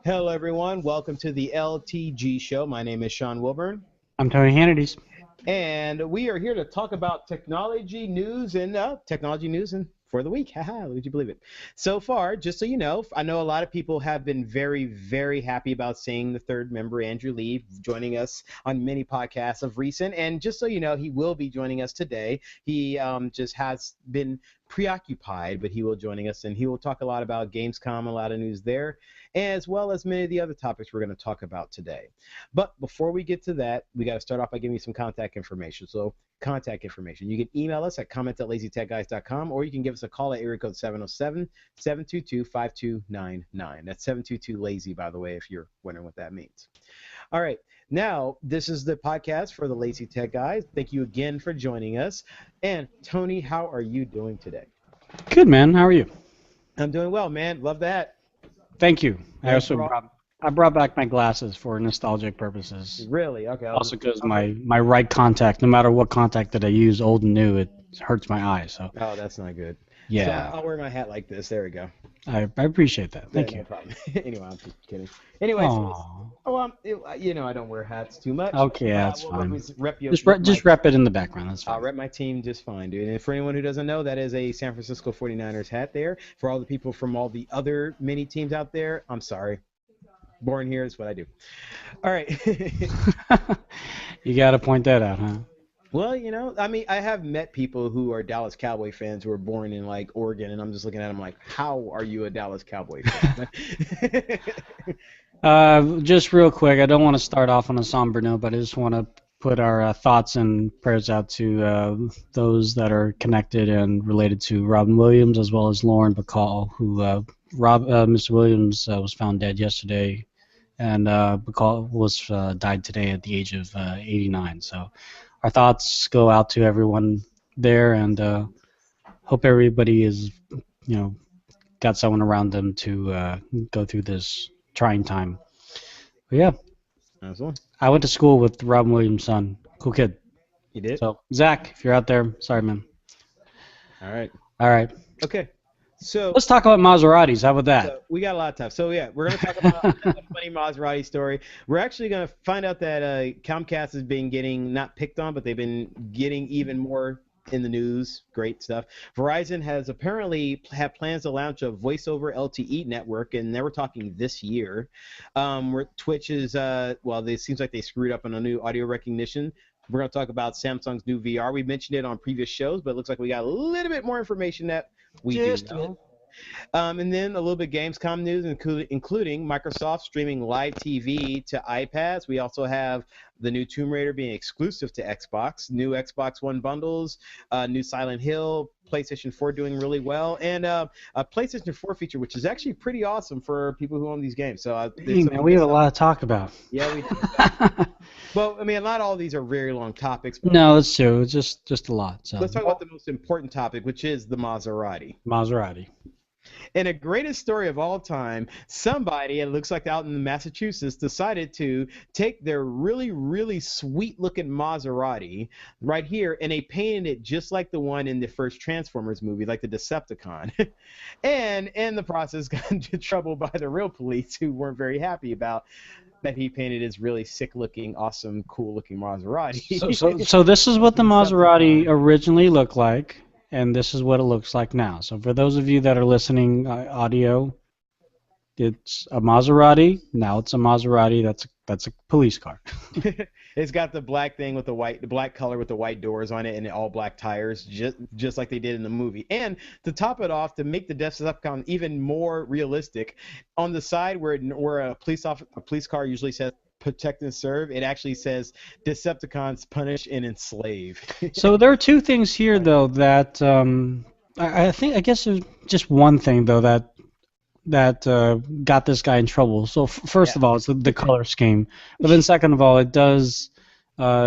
Hello, everyone. Welcome to the LTG show. My name is Sean Wilburn, I'm Tony Hannity. and we are here to talk about technology news and for the week. Haha, would you believe it? So far, just so you know, I know a lot of people have been very, very happy about seeing the third member, Andrew Lee, joining us on many podcasts of recent. And just so you know, he will be joining us today. He just has been preoccupied, but he will joining us, and he will talk a lot about Gamescom, a lot of news there, as well as many of the other topics we're going to talk about today. But before we get to that, we got to start off by giving you some contact information. So contact information. You can email us at comment@lazytechguys.com, or you can give us a call at area code 707-722-5299. That's 722-LAZY, by the way, if you're wondering what that means. All right. Now, this is the podcast for the Lazy Tech Guys. Thank you again for joining us. And Tony, how are you doing today? Good, man. How are you? I'm doing well, man. Love that. Thank you. Thanks I brought back my glasses for nostalgic purposes. Really? Okay. Also because my right contact, no matter what contact that I use, old and new, it hurts my eyes. So Oh, that's not good. yeah, So I'll wear my hat like this. There we go. I appreciate that. Thank No you. problem. Anyway, I'm just kidding. Anyway, Aw. I don't wear hats too much. Okay, that's We'll fine. rep you. Just rep it in the background. That's I'll fine. rep my team just fine, dude. And for anyone who doesn't know, that is a San Francisco 49ers hat there. For all the people from all the other mini teams out there, I'm sorry. Born here is what I do. All right. You got to point that out, huh? Well, I mean, I have met people who are Dallas Cowboy fans who were born in like Oregon, and I'm just looking at them like, how are you a Dallas Cowboy fan? Just real quick, I don't want to start off on a somber note, but I just want to put our thoughts and prayers out to those that are connected and related to Robin Williams, as well as Lauren Bacall, who Mr. Williams was found dead yesterday, and Bacall was died today at the age of 89. So our thoughts go out to everyone there, and hope everybody is, got someone around them to go through this trying time. But yeah, Absolutely. I went to school with Robin Williams' son. Cool kid. You did? So, Zach, if you're out there, sorry, man. All right. All right. Okay. So Let's talk about Maseratis. How about that? So we got a lot of time. So yeah, we're going to talk about a funny Maserati story. We're actually going to find out that Comcast has been getting not picked on, but they've been getting even more in the news. Great stuff. Verizon has apparently have plans to launch a voice-over LTE network, and they were talking this year. Where Twitch is, it seems like they screwed up on a new audio recognition. We're going to talk about Samsung's new VR. We mentioned it on previous shows, but it looks like we got a little bit more information that we do know. And then a little bit Gamescom news, including Microsoft streaming live TV to iPads. We also have the new Tomb Raider being exclusive to Xbox, new Xbox One bundles, new Silent Hill, PlayStation 4 doing really well, and a PlayStation 4 feature, which is actually pretty awesome for people who own these games. So we have a lot to talk about. Yeah, we do. Well, I mean, not all of these are very long topics. But No, that's true. It's just a lot. So let's talk about the most important topic, which is the Maserati. Maserati. And the greatest story of all time, somebody, it looks like out in Massachusetts, decided to take their really, really sweet-looking Maserati right here, and they painted it just like the one in the first Transformers movie, like the Decepticon. And in the process, got into trouble by the real police, who weren't very happy about that he painted his really sick-looking, awesome, cool-looking Maserati. So this is what the Maserati originally looked like. And this is what it looks like now. So for those of you that are listening audio, it's a Maserati. Now it's a Maserati. That's a police car. It's got the black thing with the black color with the white doors on it and all black tires, just like they did in the movie. And to top it off, to make the Decepticon even more realistic, on the side where a police car usually says protect and serve, it actually says Decepticons punish and enslave. So there are two things here, though, that I guess there's just one thing, though, that got this guy in trouble. So first of all, it's the color scheme, but then second of all, it does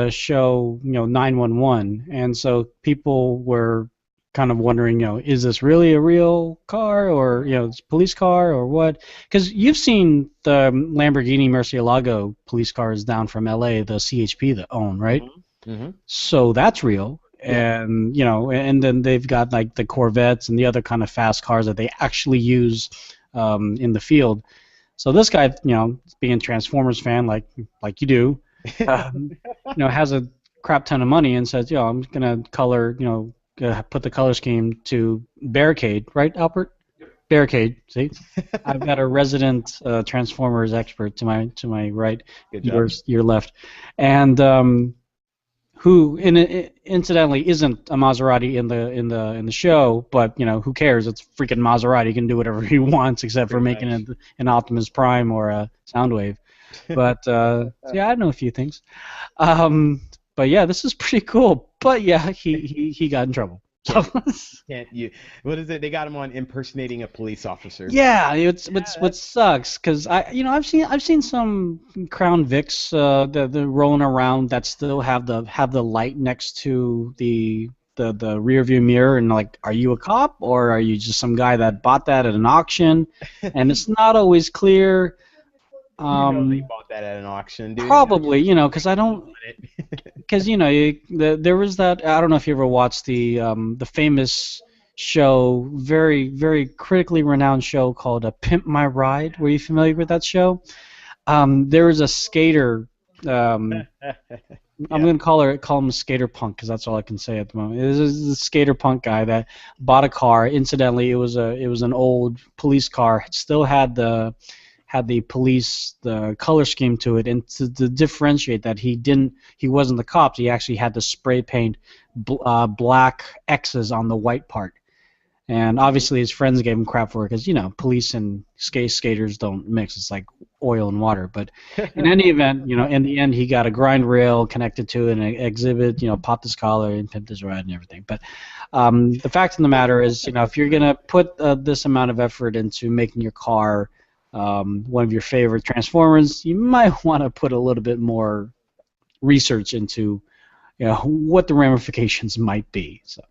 show 911, and so people were kind of wondering, is this really a real car, or it's a police car, or what? Because you've seen the Lamborghini Murcielago police cars down from LA, the CHP that own, right? Mm-hmm. So that's real. And and then they've got like the Corvettes and the other kind of fast cars that they actually use in the field. So this guy, being a Transformers fan like you do, has a crap ton of money and says, I'm gonna color, put the color scheme to Barricade, right, Albert? Barricade. See, I've got a resident Transformers expert to my right, Good job. your left, and who incidentally isn't a Maserati in the show, but who cares? It's freaking Maserati. He can do whatever he wants except for making it an Optimus Prime or a Soundwave. But yeah, I know a few things. But yeah, this is pretty cool. But yeah, he got in trouble. Can't you? What is it? They got him on impersonating a police officer. Yeah, what sucks because I've seen some Crown Vics that they're rolling around that still have the light next to the rear view mirror, and like, are you a cop or are you just some guy that bought that at an auction? And it's not always clear. They bought that at an auction, dude. Probably, because I don't. Because there was that. I don't know if you ever watched the famous show, very very critically renowned show called "Pimp My Ride." Were you familiar with that show? There was a skater. I'm going to call him a skater punk because that's all I can say at the moment. It was a skater punk guy that bought a car. Incidentally, it was an old police car. It still had the police the color scheme to it, and to differentiate that he wasn't the cops, he actually had to spray paint black X's on the white part. And obviously his friends gave him crap for it because police and skaters don't mix. It's like oil and water. But in any event, in the end he got a grind rail connected to it and an exhibit, popped his collar and pimped his ride and everything. But the fact of the matter is, if you're gonna put this amount of effort into making your car one of your favorite Transformers, you might want to put a little bit more research into what the ramifications might be. So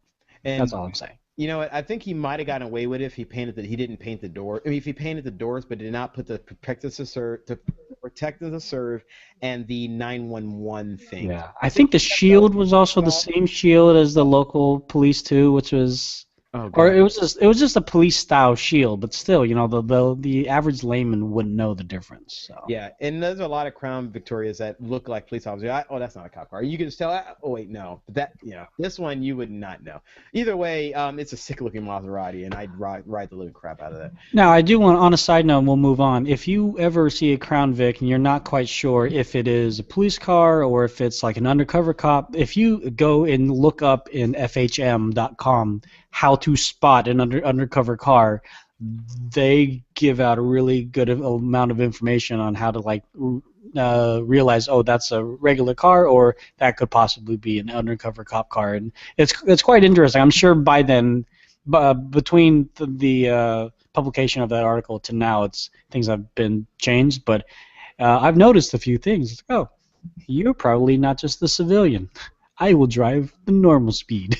that's all I'm saying. You know what? I think he might have gotten away with it if he didn't paint the door. I mean, if he painted the doors but did not put the protect the serve and the 911 thing. Yeah, I think the shield was also the same shield as the local police too, which was. Oh, or it was just a police style shield, but still, the average layman wouldn't know the difference. So. Yeah, and there's a lot of Crown Victorias that look like police officers. Oh, that's not a cop car. You can just tell. Oh wait, no, but this one you would not know. Either way, it's a sick looking Maserati, and I'd ride the living crap out of that. Now, I do want, on a side note, and we'll move on. If you ever see a Crown Vic and you're not quite sure if it is a police car or if it's like an undercover cop, if you go and look up in FHM.com how to spot an undercover car, they give out a really good amount of information on how to realize, oh, that's a regular car or that could possibly be an undercover cop car, and it's quite interesting. I'm sure by then, between the publication of that article to now, things have been changed, but I've noticed a few things. Oh, you're probably not just the civilian. I will drive the normal speed.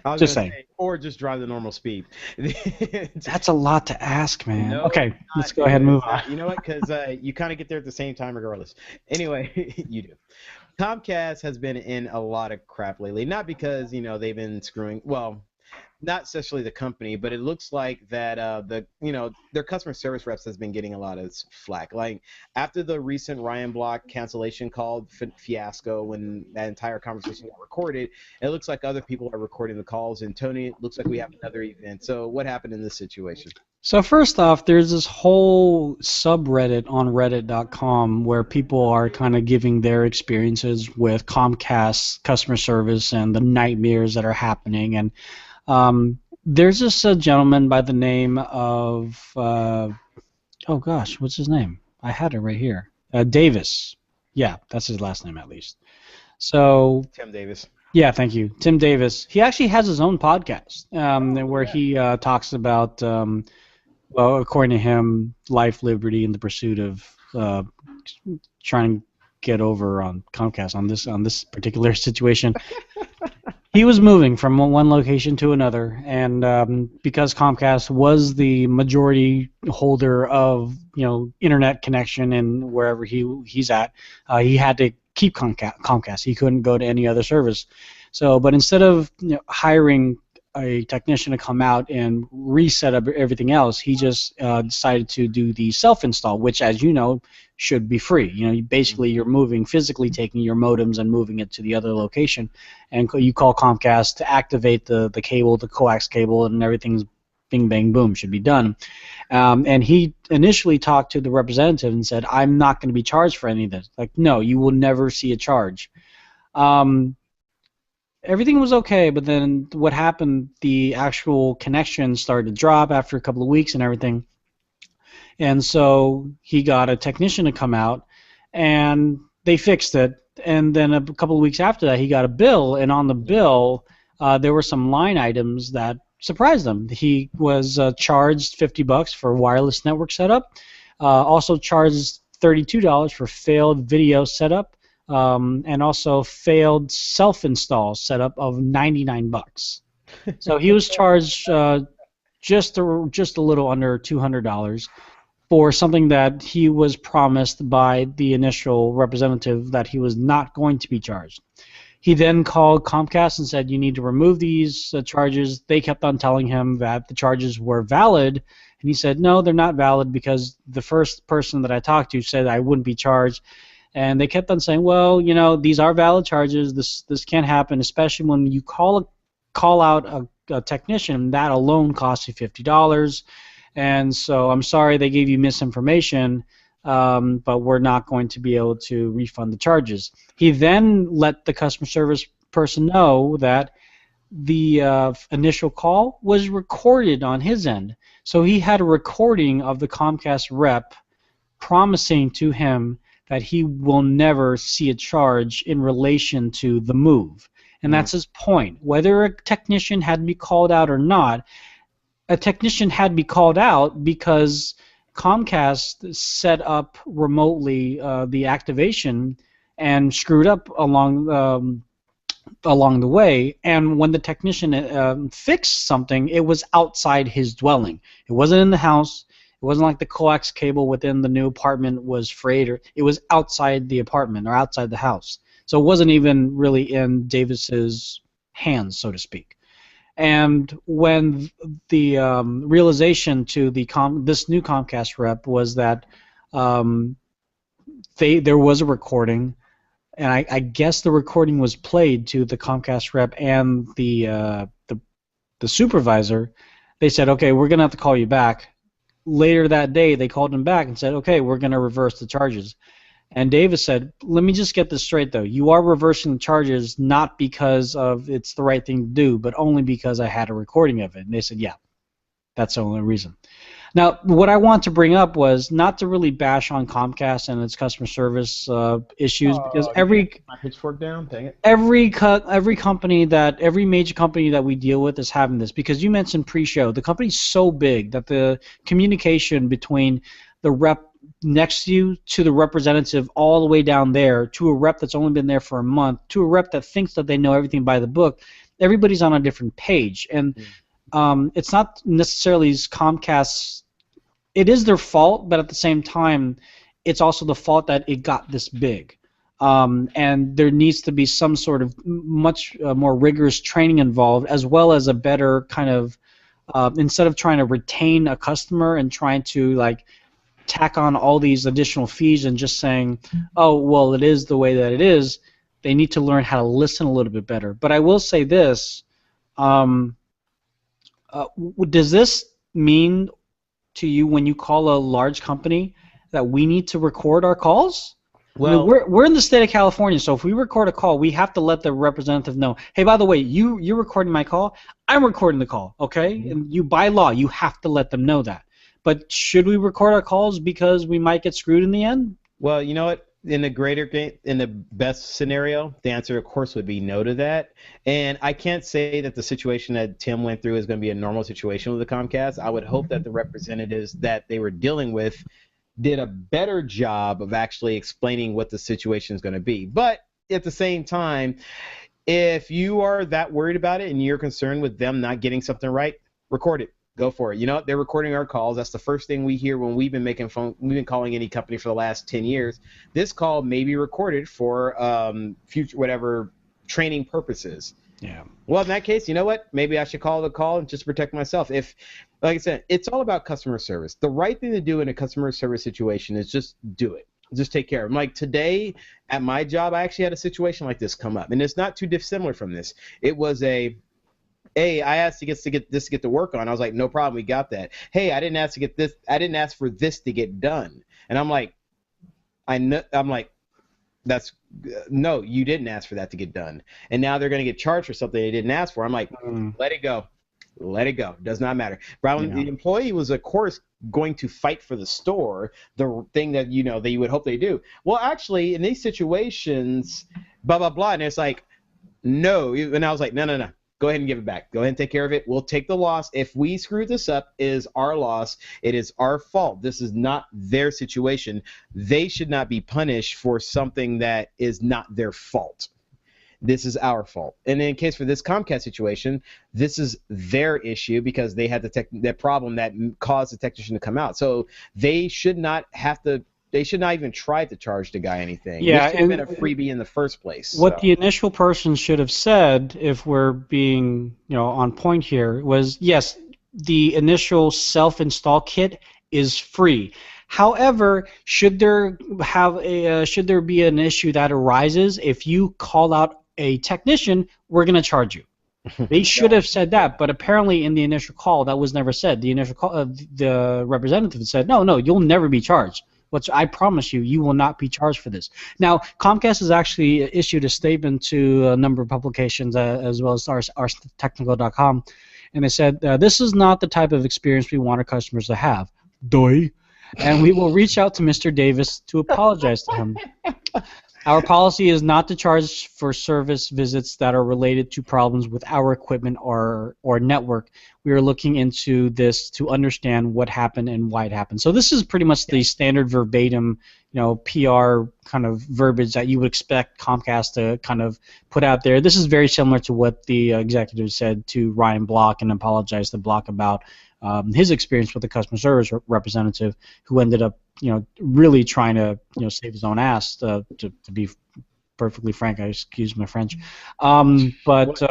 I was just saying. Or just drive the normal speed. That's a lot to ask, man. No, okay, let's go ahead and move on. You know what? Because you kind of get there at the same time regardless. Anyway, you do. Comcast has been in a lot of crap lately. Not because, they've been screwing. Well, not especially the company, but it looks like that their customer service reps has been getting a lot of flack. Like after the recent Ryan Block cancellation call fiasco, when that entire conversation got recorded, it looks like other people are recording the calls. And Tony, it looks like we have another event. So what happened in this situation? So first off, there's this whole subreddit on reddit.com where people are kind of giving their experiences with Comcast customer service and the nightmares that are happening. And there's this gentleman by the name of, oh gosh, what's his name? I had it right here. Davis. Yeah, that's his last name at least. So Tim Davis. Yeah, thank you. Tim Davis. He actually has his own podcast where he talks about, well, according to him, life, liberty, and the pursuit of trying to get over on Comcast on this particular situation. He was moving from one location to another, and because Comcast was the majority holder of internet connection and wherever he's at, he had to keep Comcast. He couldn't go to any other service. So, but instead of hiring a technician to come out and reset up everything else. He just decided to do the self-install, which, as you know, should be free. You know, basically you're physically taking your modems and moving it to the other location, and you call Comcast to activate the cable, the coax cable, and everything's bing, bang, boom, should be done. And he initially talked to the representative and said, I'm not going to be charged for any of this. Like, no, you will never see a charge. Everything was okay, but then what happened, the actual connection started to drop after a couple of weeks and everything. And so he got a technician to come out, and they fixed it. And then a couple of weeks after that, he got a bill, and on the bill, there were some line items that surprised him. He was charged $50 for wireless network setup, also charged $32 for failed video setup, and also failed self-install setup of $99. So he was charged just a little under $200 for something that he was promised by the initial representative that he was not going to be charged. He then called Comcast and said, you need to remove these charges. They kept on telling him that the charges were valid, and he said, no, they're not valid because the first person that I talked to said I wouldn't be charged. And they kept on saying, well, you know, these are valid charges. This can't happen, especially when you call out a technician. That alone costs you $50. And so I'm sorry they gave you misinformation, but we're not going to be able to refund the charges. He then let the customer service person know that the initial call was recorded on his end. So he had a recording of the Comcast rep promising to him that he will never see a charge in relation to the move. And that's his point. Whether a technician had to be called out or not, a technician had to be called out because Comcast set up remotely the activation and screwed up along the way. And when the technician fixed something, it was outside his dwelling. It wasn't in the house. It wasn't like the coax cable within the new apartment was frayed. It was outside the apartment or outside the house. So it wasn't even really in Davis's hands, so to speak. And when the realization to this new Comcast rep was that there was a recording, and I guess the recording was played to the Comcast rep and the supervisor, they said, okay, we're going to have to call you back. Later that day, they called him back and said, okay, we're going to reverse the charges. And Davis said, let me just get this straight, though. You are reversing the charges not because of it's the right thing to do, but only because I had a recording of it. And they said, yeah, that's the only reason. Now, what I want to bring up was not to really bash on Comcast and its customer service issues, because every pitchfork down, dang it. Every major company that we deal with is having this, because you mentioned pre-show. The company's so big that the communication between the rep next to you to the representative all the way down there to a rep that's only been there for a month to a rep that thinks that they know everything by the book, everybody's on a different page. And it's not necessarily Comcast's, it is their fault, but at the same time it's also the fault that it got this big. And there needs to be some sort of much more rigorous training involved, as well as a better kind of instead of trying to retain a customer and trying to like tack on all these additional fees and just saying, oh, well, it is the way that it is, they need to learn how to listen a little bit better. But I will say this, does this mean to you when you call a large company that we need to record our calls? Well, I mean, we're in the state of California, so if we record a call, we have to let the representative know, hey, by the way, you're recording my call, I'm recording the call, okay? And you, by law, you have to let them know that. But should we record our calls because we might get screwed in the end? Well, you know what? In the best scenario, the answer, of course, would be no to that. And I can't say that the situation that Tim went through is going to be a normal situation with the Comcast. I would hope that the representatives that they were dealing with did a better job of actually explaining what the situation is going to be. But at the same time, if you are that worried about it and you're concerned with them not getting something right, record it. Go for it. You know, they're recording our calls. That's the first thing we hear when we've been calling any company for the last 10 years. This call may be recorded for future whatever training purposes. Yeah. Well, in that case, you know what? Maybe I should call the call and just protect myself. If, like I said, it's all about customer service. The right thing to do in a customer service situation is just do it. Just take care of them. Like today at my job, I actually had a situation like this come up, and it's not too dissimilar from this. It was hey, I asked to get to work on. I was like, no problem, we got that. Hey, I didn't ask to get this. I didn't ask for this to get done. And I'm like, I'm like, that's no, you didn't ask for that to get done. And now they're going to get charged for something they didn't ask for. I'm like, let it go. Let it go. Does not matter. But the employee was, of course, going to fight for the store, the thing that, that you would hope they do. Well, actually, in these situations, blah, blah, blah. And it's like, no. And I was like, no. Go ahead and give it back. Go ahead and take care of it. We'll take the loss. If we screw this up, it is our loss. It is our fault. This is not their situation. They should not be punished for something that is not their fault. This is our fault. And in case for this Comcast situation, this is their issue because they had the problem that caused the technician to come out. So they should not have to. They should not even try to charge the guy anything. Yeah, it should have been a freebie in the first place. What the initial person should have said, if we're being on point here, was yes, the initial self-install kit is free. However, should there be an issue that arises if you call out a technician, we're going to charge you. They should have said that, but apparently in the initial call that was never said. The initial call, the representative said, no, you'll never be charged. I promise you, you will not be charged for this. Now, Comcast has actually issued a statement to a number of publications, as well as ourtechnical.com, and they said, this is not the type of experience we want our customers to have. Doy. And we will reach out to Mr. Davis to apologize to him. Our policy is not to charge for service visits that are related to problems with our equipment or network. We are looking into this to understand what happened and why it happened. So this is pretty much the standard verbatim, PR kind of verbiage that you would expect Comcast to kind of put out there. This is very similar to what the executive said to Ryan Block and apologized to Block about his experience with the customer service representative, who ended up, really trying to, save his own ass. To be perfectly frank, I excuse my French, but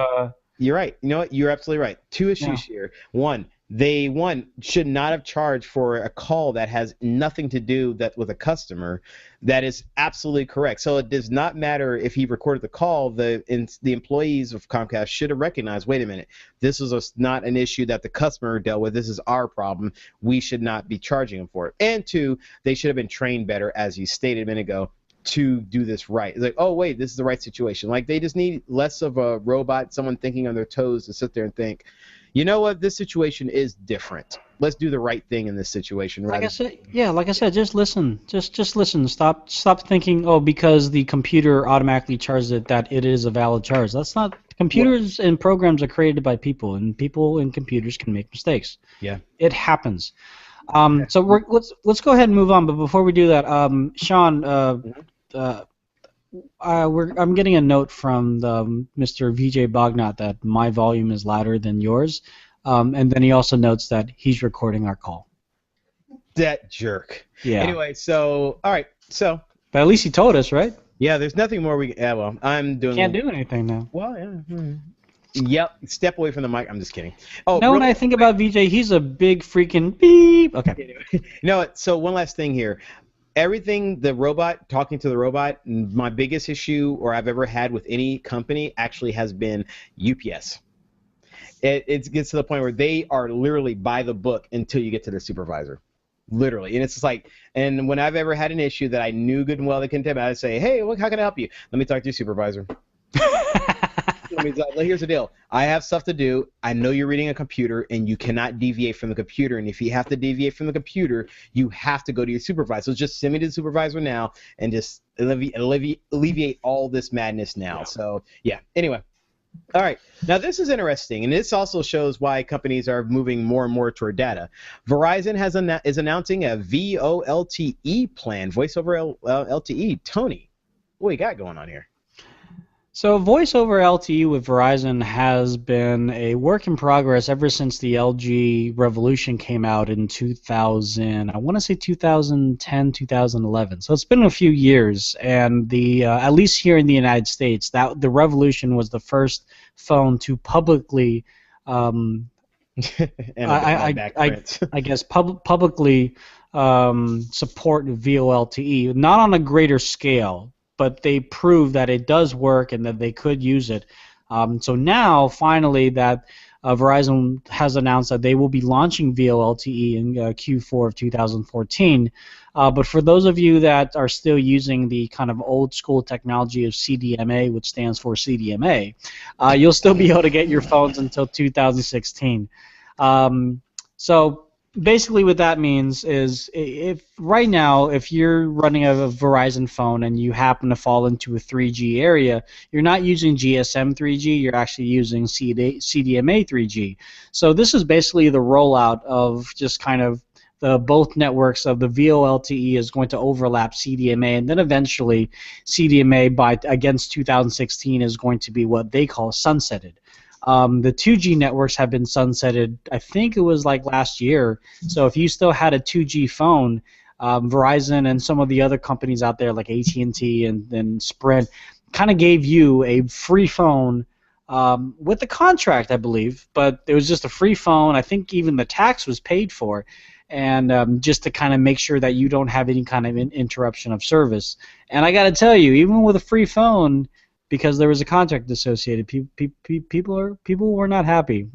you're right. You know what? You're absolutely right. Two issues here. One, they should not have charged for a call that has nothing to do with a customer. That is absolutely correct. So it does not matter if he recorded the call. The employees of Comcast should have recognized, wait a minute, this is not an issue that the customer dealt with. This is our problem. We should not be charging them for it. And two, they should have been trained better, as you stated a minute ago, to do this right. It's like, oh, wait, this is the right situation. Like, they just need less of a robot, someone thinking on their toes to sit there and think, you know what, this situation is different. Let's do the right thing in this situation. Like I said, just listen. Just listen. Stop thinking, because the computer automatically charges it, that it is a valid charge. That's not. Computers and programs are created by people, and people and computers can make mistakes. Yeah. It happens. So let's go ahead and move on. But before we do that, Sean, I'm getting a note from Mr. VJ Bognot that my volume is louder than yours, and then he also notes that he's recording our call. That jerk. Yeah. Anyway, so all right, so. But at least he told us, right? Yeah, there's nothing more we. Yeah, well, I'm doing. Can't do anything now. Well, yeah. Yep. Step away from the mic. I'm just kidding. Oh. No, when I think about VJ, he's a big freaking beep. Okay. No. So one last thing here. Everything, talking to the robot, my biggest issue or I've ever had with any company actually has been UPS. It gets to the point where they are literally by the book until you get to the supervisor. Literally. And it's just like, and when I've ever had an issue that I knew good and well they couldn't tell me, I'd say, hey, how can I help you? Let me talk to your supervisor. Here's the deal. I have stuff to do. I know you're reading a computer, and you cannot deviate from the computer. And if you have to deviate from the computer, you have to go to your supervisor. So just send me to the supervisor now and just alleviate all this madness now. Yeah. So, yeah. Anyway. All right. Now, this is interesting, and this also shows why companies are moving more and more toward data. Verizon is announcing a VoLTE plan, voice over LTE. Tony, what you got going on here? So voice over LTE with Verizon has been a work in progress ever since the LG Revolution came out in 2000. I want to say 2010, 2011. So it's been a few years, and the at least here in the United States, that the Revolution was the first phone to publicly, um, And a I, all I, back I, print. I guess publicly support VoLTE, not on a greater scale, but they proved that it does work and that they could use it. So now, finally, that Verizon has announced that they will be launching VoLTE in Q4 of 2014. But for those of you that are still using the kind of old school technology of CDMA, which stands for CDMA, you'll still be able to get your phones until 2016. Um, so basically what that means is if right now if you're running a Verizon phone and you happen to fall into a 3G area, you're not using GSM 3G, you're actually using CDMA 3G. So this is basically the rollout of just kind of the both networks of the VoLTE is going to overlap CDMA, and then eventually CDMA by against 2016 is going to be what they call sunsetted. The 2G networks have been sunsetted. I think it was like last year. So if you still had a 2G phone, Verizon and some of the other companies out there like AT&T and Sprint kind of gave you a free phone with a contract, I believe, but it was just a free phone. I think even the tax was paid for, and just to kind of make sure that you don't have any kind of interruption of service. And I got to tell you, even with a free phone, because there was a contract associated, people were not happy.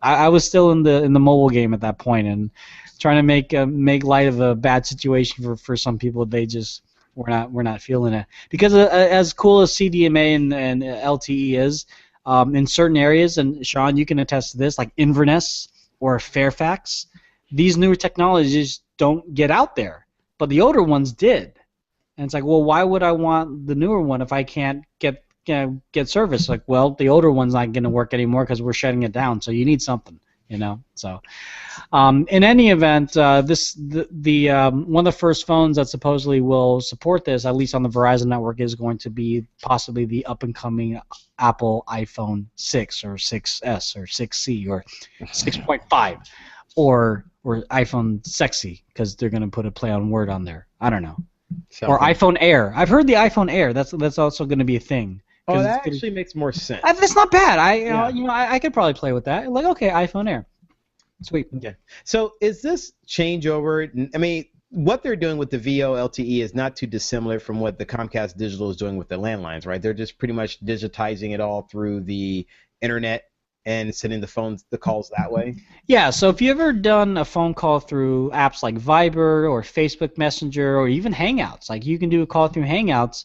I was still in the mobile game at that point and trying to make light of a bad situation for some people. They just were not feeling it because as cool as CDMA and LTE is, in certain areas, and Sean, you can attest to this, like Inverness or Fairfax, these newer technologies don't get out there, but the older ones did. And it's like, well, why would I want the newer one if I can't get service? Like, well, the older one's not going to work anymore because we're shutting it down. So you need something, you know. So, in any event, the one of the first phones that supposedly will support this, at least on the Verizon network, is going to be possibly the up and coming Apple iPhone 6 or 6S or 6C or 6.5 or iPhone Sexy because they're going to put a play on word on there. I don't know. Or iPhone Air. I've heard the iPhone Air. That's also going to be a thing. Oh, that actually makes more sense. That's not bad. I could probably play with that. Like, okay, iPhone Air. Sweet. Okay. So is this changeover? I mean, what they're doing with the VoLTE is not too dissimilar from what the Comcast Digital is doing with the landlines, right? They're just pretty much digitizing it all through the internet and sending the calls that way. Yeah, so if you ever done a phone call through apps like Viber or Facebook Messenger or even Hangouts, like you can do a call through Hangouts,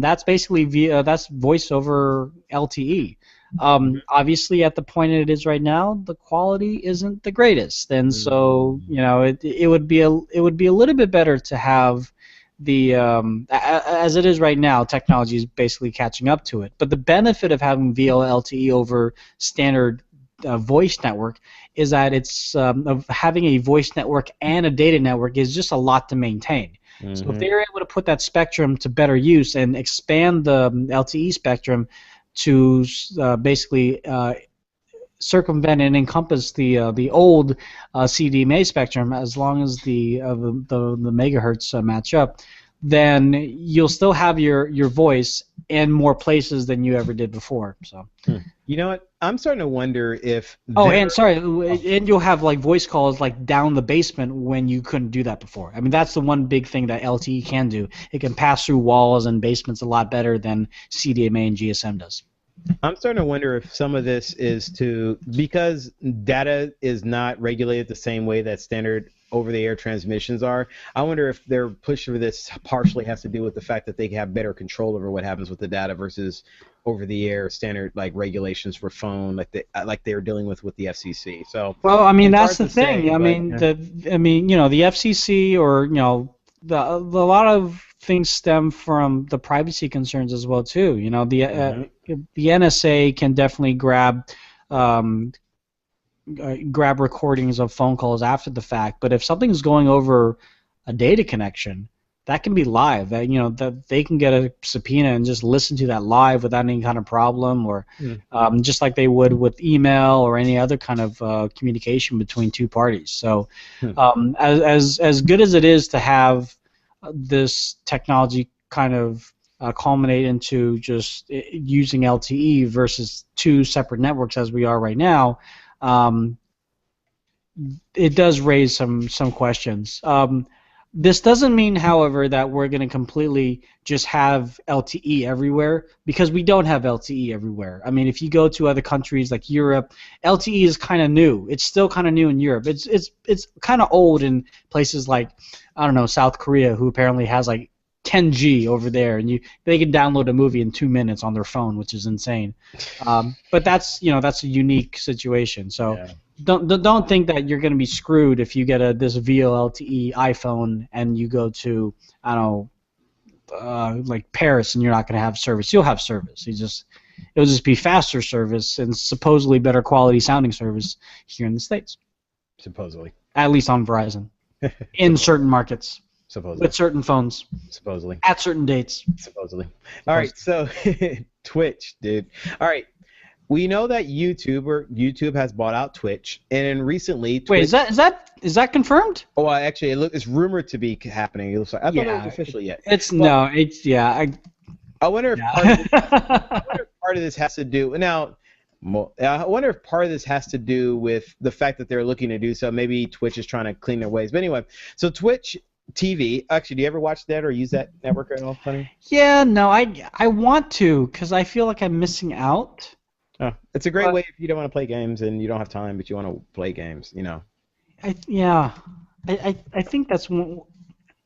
that's basically that's voice over LTE. Obviously, at the point it is right now, the quality isn't the greatest, and so it would be a little bit better to have the as it is right now. Technology is basically catching up to it, but the benefit of having VoLTE over standard voice network is that it's of having a voice network and a data network is just a lot to maintain. So if they're able to put that spectrum to better use and expand the LTE spectrum to basically circumvent and encompass the old CDMA spectrum, as long as the megahertz match up, then you'll still have your voice in more places than you ever did before. So. You know what? I'm starting to wonder if. And you'll have like voice calls like down the basement when you couldn't do that before. I mean, that's the one big thing that LTE can do. It can pass through walls and basements a lot better than CDMA and GSM does. I'm starting to wonder if some of this is because data is not regulated the same way that standard over-the-air transmissions are. I wonder if their push for this partially has to do with the fact that they have better control over what happens with the data versus over-the-air standard like regulations for phone, like they were dealing with the FCC. So well, I mean that's the thing. The FCC or a lot of things stem from the privacy concerns as well too. The NSA can definitely grab recordings of phone calls after the fact, but if something's going over a data connection, that can be live. That that they can get a subpoena and just listen to that live without any kind of problem, or just like they would with email or any other kind of communication between two parties. So, as good as it is to have this technology kind of culminate into just using LTE versus two separate networks as we are right now, it does raise some questions. This doesn't mean, however, that we're going to completely just have LTE everywhere, because we don't have LTE everywhere. I mean, if you go to other countries like Europe, LTE is kind of new. It's still kind of new in Europe. It's kind of old in places like, I don't know, South Korea, who apparently has like 10G over there, and they can download a movie in 2 minutes on their phone, which is insane. But that's a unique situation. So. Yeah. Don't think that you're going to be screwed if you get this VoLTE iPhone and you go to, I don't know, like Paris, and you're not going to have service. You'll have service. It'll just be faster service and supposedly better quality sounding service here in the States. Supposedly. At least on Verizon. In certain markets. Supposedly. With certain phones. Supposedly. At certain dates. Supposedly. All right, so Twitch, dude. All right. We know that YouTube has bought out Twitch, and then recently. Twitch, wait, is that confirmed? Oh, actually, it's rumored to be happening. It looks like I don't know if it's official yet. I wonder if part of this has to do now. I wonder if part of this has to do with the fact that they're looking to do so. Maybe Twitch is trying to clean their ways. But anyway, so Twitch TV. Actually, do you ever watch that or use that network at all, Funny? Yeah, no, I want to, because I feel like I'm missing out. Oh, it's a great way if you don't want to play games and you don't have time, but you want to play games, I think that's one.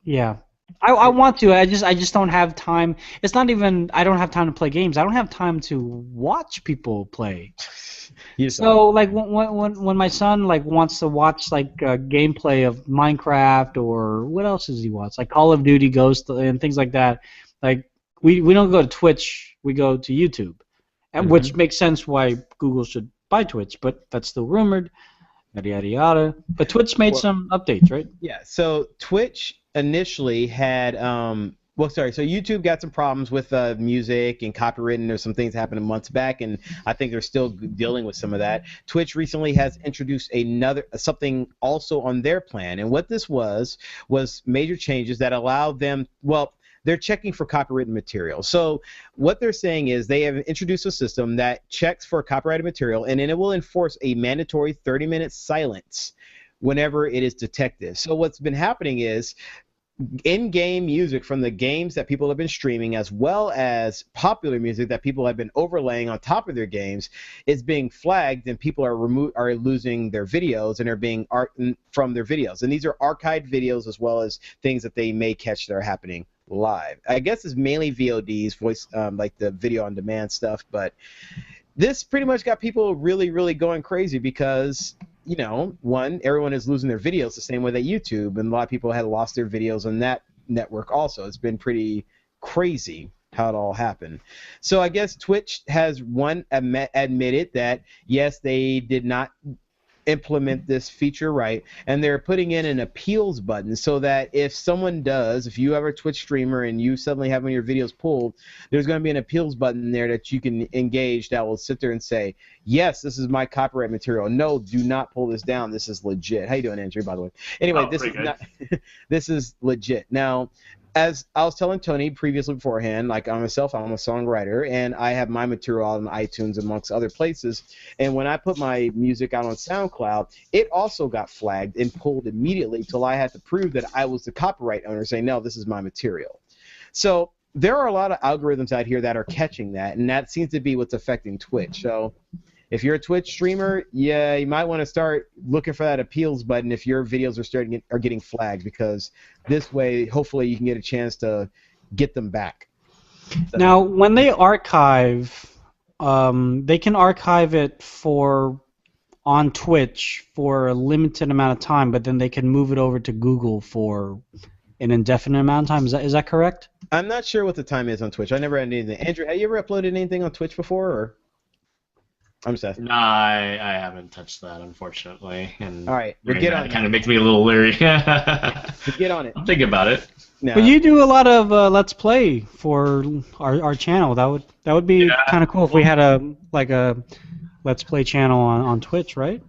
Yeah, I want to. I just don't have time. It's not even I don't have time to play games. I don't have time to watch people play. So like when my son like wants to watch like gameplay of Minecraft, or what else does he watch? Like Call of Duty, Ghost, and things like that. Like we don't go to Twitch. We go to YouTube. And which makes sense why Google should buy Twitch, but that's still rumored, yada, yada, yada. But Twitch made some updates, right? Yeah, so Twitch initially had, so YouTube got some problems with music and copyright, and there's some things happening months back, and I think they're still dealing with some of that. Twitch recently has introduced something also on their plan, and what this was major changes that allowed them, they're checking for copyrighted material. So what they're saying is they have introduced a system that checks for copyrighted material, and then it will enforce a mandatory 30-minute silence whenever it is detected. So what's been happening is in-game music from the games that people have been streaming, as well as popular music that people have been overlaying on top of their games, is being flagged, and people are losing their videos and are being from their videos. And these are archived videos as well as things that they may catch that are happening live. I guess it's mainly VODs, voice, like the video on demand stuff, but this pretty much got people really, really going crazy because, everyone is losing their videos the same way that YouTube, and a lot of people had lost their videos on that network also. It's been pretty crazy how it all happened. So I guess Twitch has admitted that, yes, they did not implement this feature right, and they're putting in an appeals button so that if you have a Twitch streamer and you suddenly have one of your videos pulled, there's going to be an appeals button there that you can engage that will sit there and say, yes, this is my copyright material. No, do not pull this down. This is legit. How you doing, Andrew, by the way? Anyway, this is legit. Now, as I was telling Tony previously beforehand, like I'm a songwriter, and I have my material out on iTunes amongst other places. And when I put my music out on SoundCloud, it also got flagged and pulled immediately till I had to prove that I was the copyright owner, saying, no, this is my material. So there are a lot of algorithms out here that are catching that, and that seems to be what's affecting Twitch. So if you're a Twitch streamer, yeah, you might want to start looking for that appeals button if your videos are getting flagged, because this way, hopefully, you can get a chance to get them back. So. Now, when they archive, they can archive it on Twitch for a limited amount of time, but then they can move it over to Google for an indefinite amount of time. Is that correct? I'm not sure what the time is on Twitch. I never had anything. Andrew, have you ever uploaded anything on Twitch before, or? I'm Seth. No, I haven't touched that, unfortunately, All and right, well, hearing get that on kind that. of makes me a little leery. So get on it. I'm thinking about it. But No. you do a lot of Let's Play for our channel. That would be Yeah, kind of cool if we had a Let's Play channel on Twitch, right?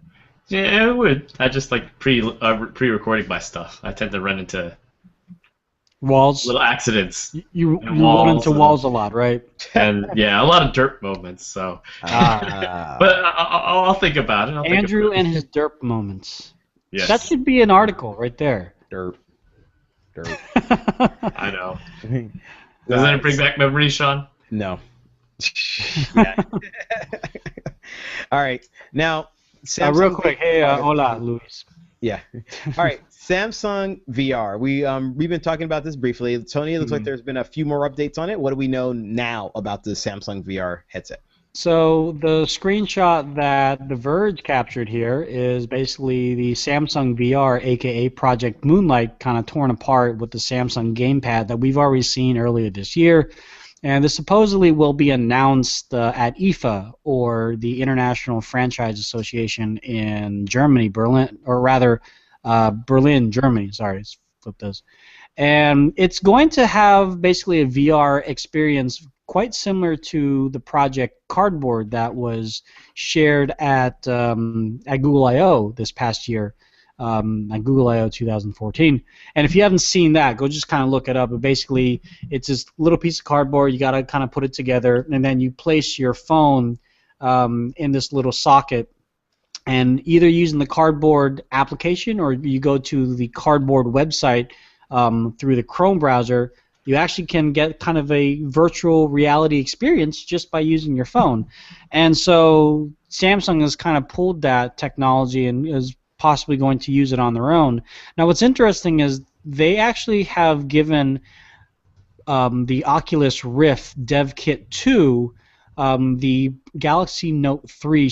yeah, it would. I just like pre-recording my stuff. I tend to run into Walls. little accidents and You run into walls walls a lot, right? and yeah, a lot of dirt moments. So, but Ah. I'll think about it. I'll think about Andrew it. and his derp moments. That Yes, should be an article right there. Derp. Derp. I know. All Doesn't it right. bring back memories, Sean? No. Yeah. All right. Now, Samsung. Real quick, hey, hola, Luis. Yeah. All right. Samsung VR. We've been talking about this briefly. Tony, it looks like there's been a few more updates on it. What do we know now about the Samsung VR headset? So the screenshot that The Verge captured here is basically the Samsung VR, aka Project Moonlight, kind of torn apart with the Samsung gamepad that we've already seen earlier this year. And this supposedly will be announced at IFA, or the International Franchise Association in Germany, Berlin, or rather Berlin, Germany. Sorry, let's flip this. And it's going to have basically a VR experience quite similar to the Project Cardboard that was shared at Google I/O this past year, at Google I/O 2014. And if you haven't seen that, go just kind of look it up. But basically, it's this little piece of cardboard. You got to kind of put it together, and then you place your phone in this little socket. And either using the Cardboard application or you go to the Cardboard website through the Chrome browser, you actually can get kind of a virtual reality experience just by using your phone. And so Samsung has kind of pulled that technology and is possibly going to use it on their own. Now what's interesting is they actually have given the Oculus Rift Dev Kit 2 the Galaxy Note 3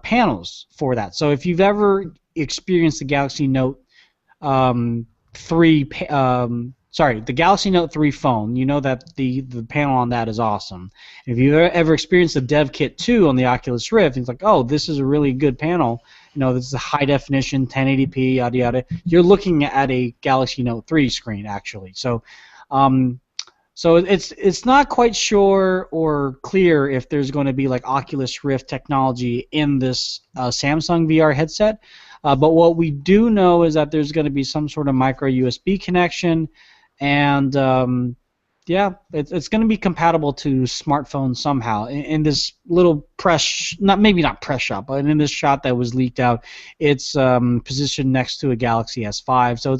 panels for that. So if you've ever experienced the Galaxy Note 3, the Galaxy Note 3 phone, you know that the panel on that is awesome. If you've ever experienced the Dev Kit 2 on the Oculus Rift, it's like, oh, this is a really good panel. You know, this is a high definition, 1080p, yada yada. You're looking at a Galaxy Note 3 screen actually. So it's not quite sure or clear if there's going to be like Oculus Rift technology in this Samsung VR headset. But what we do know is that there's going to be some sort of micro USB connection, and yeah, it's going to be compatible to smartphones somehow. In this little not press shot, but in this shot that was leaked out, it's positioned next to a Galaxy S5. So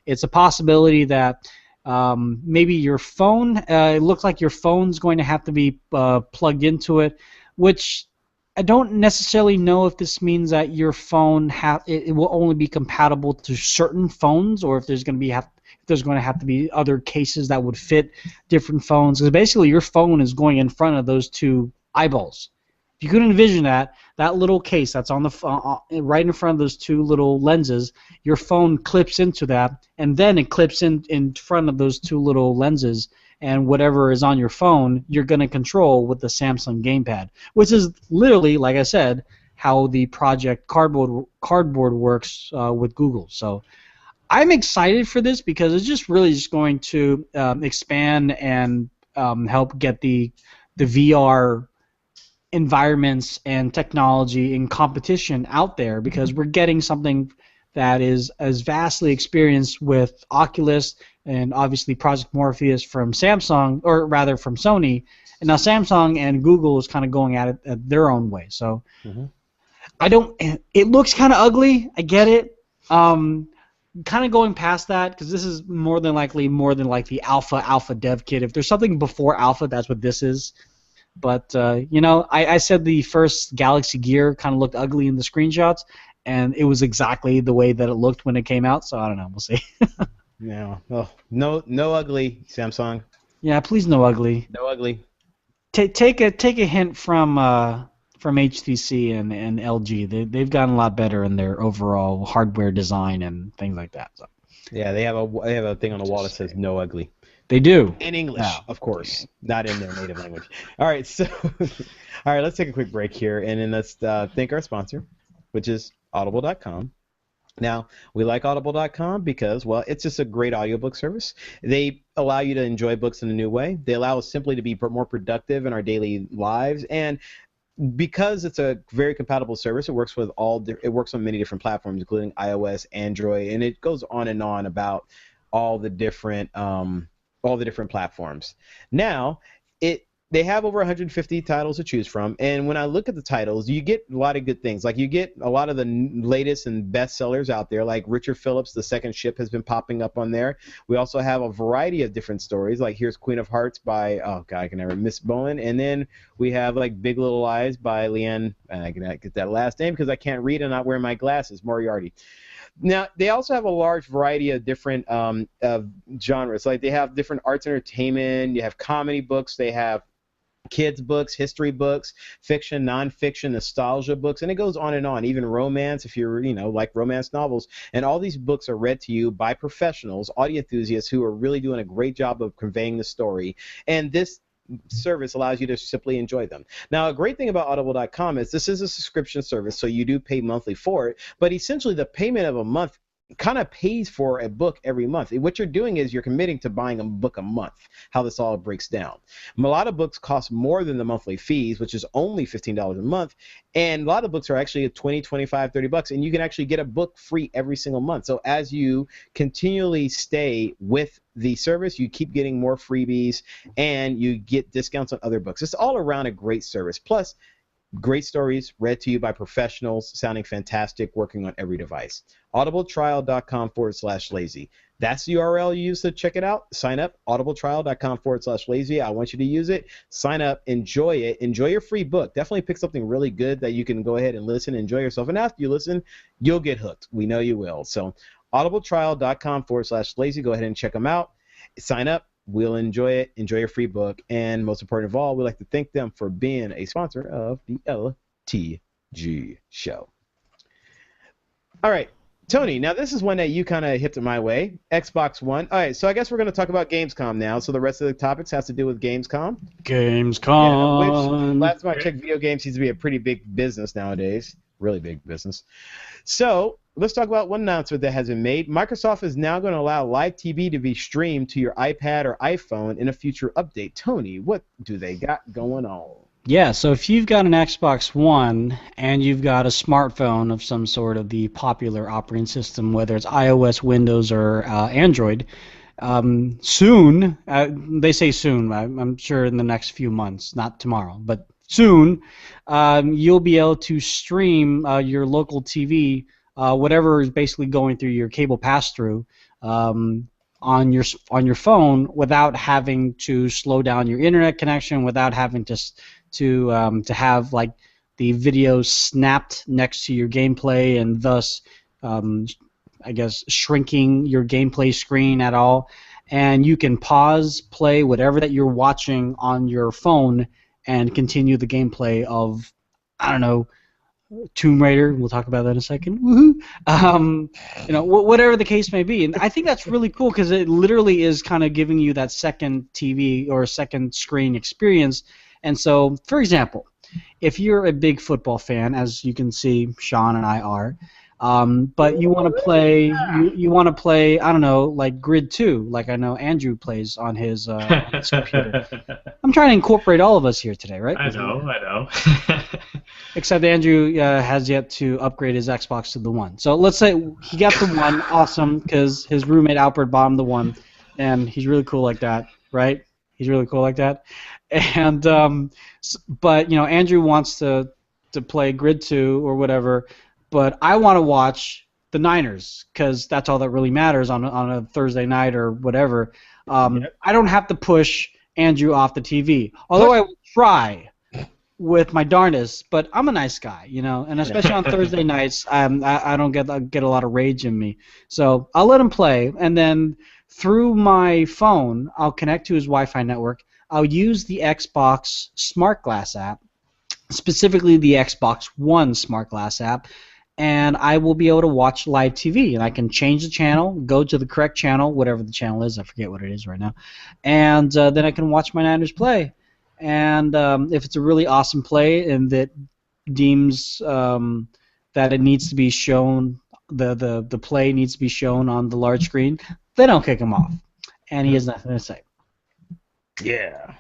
it's a possibility that maybe your phone, it looks like your phone's going to have to be plugged into it, which I don't necessarily know if this means that your phone it will only be compatible to certain phones, or if there's going to have to be other cases that would fit different phones. Because basically your phone is going in front of those two eyeballs. If you could envision that little case that's on the right in front of those two little lenses, your phone clips into that, and then it clips in front of those two little lenses, and whatever is on your phone, you're going to control with the Samsung gamepad, which is literally, like I said, how the Project Cardboard works with Google. So I'm excited for this because it's just really just going to expand and help get the VR environments and technology and competition out there, because we're getting something that is as vastly experienced with Oculus and obviously Project Morpheus from Samsung, or rather from Sony, and now Samsung and Google is kind of going at it at their own way. So it looks kind of ugly, I get it. Kind of going past that, because this is more than likely the alpha dev kit. If there's something before alpha, that's what this is. But I said the first Galaxy Gear kind of looked ugly in the screenshots, and it was exactly the way that it looked when it came out. So I don't know. We'll see. Yeah. Well, no ugly, Samsung. Yeah, please no ugly. No ugly. Take a hint from HTC and LG. They've gotten a lot better in their overall hardware design and things like that. So. Yeah, they have a thing on the wall that says no ugly. They do. In English, Yeah. of course, not in their native language. All right, so all right, let's take a quick break here, and then let's thank our sponsor, which is Audible.com. Now, we like Audible.com because, well, it's just a great audiobook service. They allow you to enjoy books in a new way. They allow us simply to be more productive in our daily lives, and because it's a very compatible service, it works with it works on many different platforms, including iOS, Android, and it goes on and on about all the different platforms. Now, they have over 150 titles to choose from, and when I look at the titles, you get a lot of good things. Like you get a lot of the latest and best sellers out there, like Richard Phillips' The Second Ship has been popping up on there. We also have a variety of different stories, like here's Queen of Hearts by, oh God, I can never, Miss Bowen, and then we have like Big Little Lies by Leanne, and I can get that last name because I can't read and not wearing my glasses, Moriarty. Now, they also have a large variety of different genres. Like they have different arts entertainment, you have comedy books, they have kids books, history books, fiction, nonfiction, nostalgia books, and it goes on and on. Even romance, if you're, like romance novels. And all these books are read to you by professionals, audio enthusiasts who are really doing a great job of conveying the story. And this service allows you to simply enjoy them. Now, a great thing about Audible.com is this is a subscription service, so you do pay monthly for it, but essentially the payment of a month kind of pays for a book every month. What you're doing is you're committing to buying a book a month, how this all breaks down. A lot of books cost more than the monthly fees, which is only $15 a month, and a lot of books are actually at $20, $25, $30, and you can actually get a book free every single month. So as you continually stay with the service, you keep getting more freebies, and you get discounts on other books. It's all around a great service. Plus, great stories read to you by professionals, sounding fantastic, working on every device. audibletrial.com/lazy. That's the URL you use to check it out. Sign up, audibletrial.com/lazy. I want you to use it. Sign up, enjoy it. Enjoy your free book. Definitely pick something really good that you can go ahead and listen, enjoy yourself. And after you listen, you'll get hooked. We know you will. So audibletrial.com/lazy. Go ahead and check them out. Sign up. We'll enjoy it. Enjoy your free book. And most important of all, we'd like to thank them for being a sponsor of the LTG show. All right, Tony, now this is one that you kind of hit my way. Xbox One. All right, so I guess we're going to talk about Gamescom now. So the rest of the topics has to do with Gamescom. Gamescom. Which, last time I checked, video games seems to be a pretty big business nowadays. Really big business. So let's talk about one announcement that has been made. Microsoft is now going to allow live TV to be streamed to your iPad or iPhone in a future update. Tony, what do they got going on? Yeah, so if you've got an Xbox One and you've got a smartphone of some sort of the popular operating system, whether it's iOS, Windows, or Android, soon, they say soon, I'm sure in the next few months, not tomorrow, but soon, you'll be able to stream your local TV, whatever is basically going through your cable pass-through, on your phone without having to slow down your internet connection, without having to have like the video snapped next to your gameplay and thus I guess shrinking your gameplay screen at all. And you can pause, play whatever that you're watching on your phone and continue the gameplay of, I don't know, Tomb Raider. We'll talk about that in a second. Woohoo! Whatever the case may be, and I think that's really cool because it literally is kind of giving you that second TV or second screen experience. And so, for example, if you're a big football fan, as you can see, Sean and I are, but you want to play, I don't know, like Grid 2, like I know Andrew plays on his computer. I'm trying to incorporate all of us here today, right? I know. Except Andrew has yet to upgrade his Xbox to the One. So let's say he got the One, awesome, because his roommate Albert bought him the One, and he's really cool like that, right? He's really cool like that. And but Andrew wants to play Grid 2 or whatever, but I want to watch the Niners because that's all that really matters on a Thursday night or whatever. I don't have to push Andrew off the TV, although I will try with my darndest. But I'm a nice guy, and especially on Thursday nights, I don't get a lot of rage in me. So I'll let him play, and then through my phone, I'll connect to his Wi-Fi network. I'll use the Xbox Smart Glass app, specifically the Xbox One Smart Glass app, and I will be able to watch live TV. And I can change the channel, go to the correct channel, whatever the channel is. I forget what it is right now. And then I can watch my Niners play. And if it's a really awesome play and that deems that it needs to be shown, the play needs to be shown on the large screen, then I'll kick him off. And he has nothing to say. Yeah.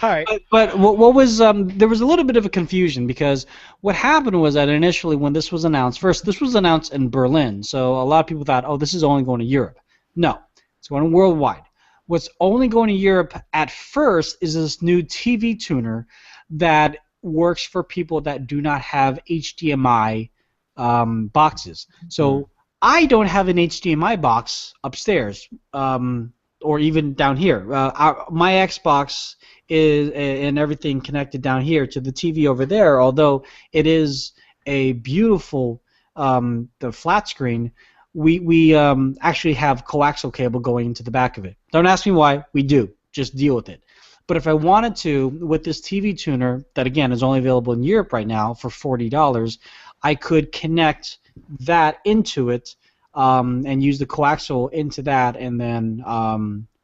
All right. But what was there was a little bit of a confusion because what happened was that initially when this was announced, first this was announced in Berlin, so a lot of people thought, oh, this is only going to Europe. No, it's going worldwide. What's only going to Europe at first is this new TV tuner that works for people that do not have HDMI boxes. So I don't have an HDMI box upstairs or even down here. My Xbox is and everything connected down here to the TV over there. Although it is a beautiful the flat screen, we actually have coaxial cable going into the back of it. Don't ask me why. We do. Just deal with it. But if I wanted to, with this TV tuner that again is only available in Europe right now for $40, I could connect that into it and use the coaxial into that, and then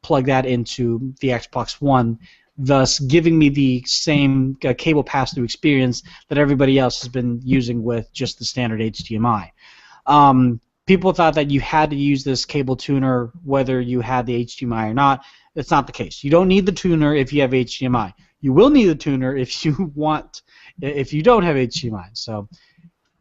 plug that into the Xbox One, thus giving me the same cable pass-through experience that everybody else has been using with just the standard HDMI. People thought that you had to use this cable tuner whether you had the HDMI or not. That's not the case. You don't need the tuner if you have HDMI. You will need the tuner if you don't have HDMI. So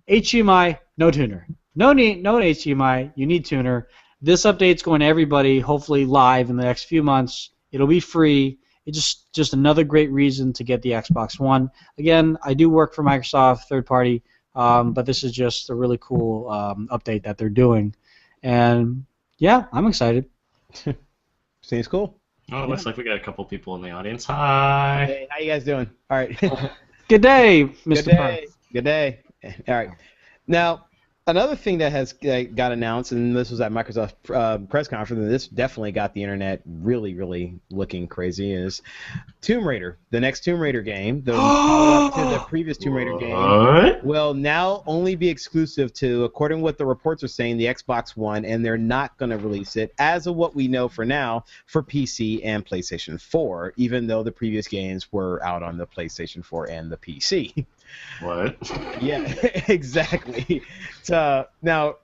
HDMI, no tuner. No HDMI, you need tuner. This update's going to everybody, hopefully live in the next few months. It'll be free. It's just another great reason to get the Xbox One. Again, I do work for Microsoft, third party, but this is just a really cool update that they're doing. And yeah, I'm excited. Seems cool. Oh, it looks like we got a couple people in the audience. Hi. Hey, how you guys doing? All right. Good day, Mr. Good day. Good day. All right. Now, another thing that has got announced, and this was at Microsoft press conference, and this definitely got the internet really, really looking crazy, is Tomb Raider. The next Tomb Raider game, the follow-up to the previous Tomb Raider game, will now only be exclusive to, according to what the reports are saying, the Xbox One, and they're not going to release it, as of what we know for now, for PC and PlayStation 4, even though the previous games were out on the PlayStation 4 and the PC. What? Yeah, exactly. So now,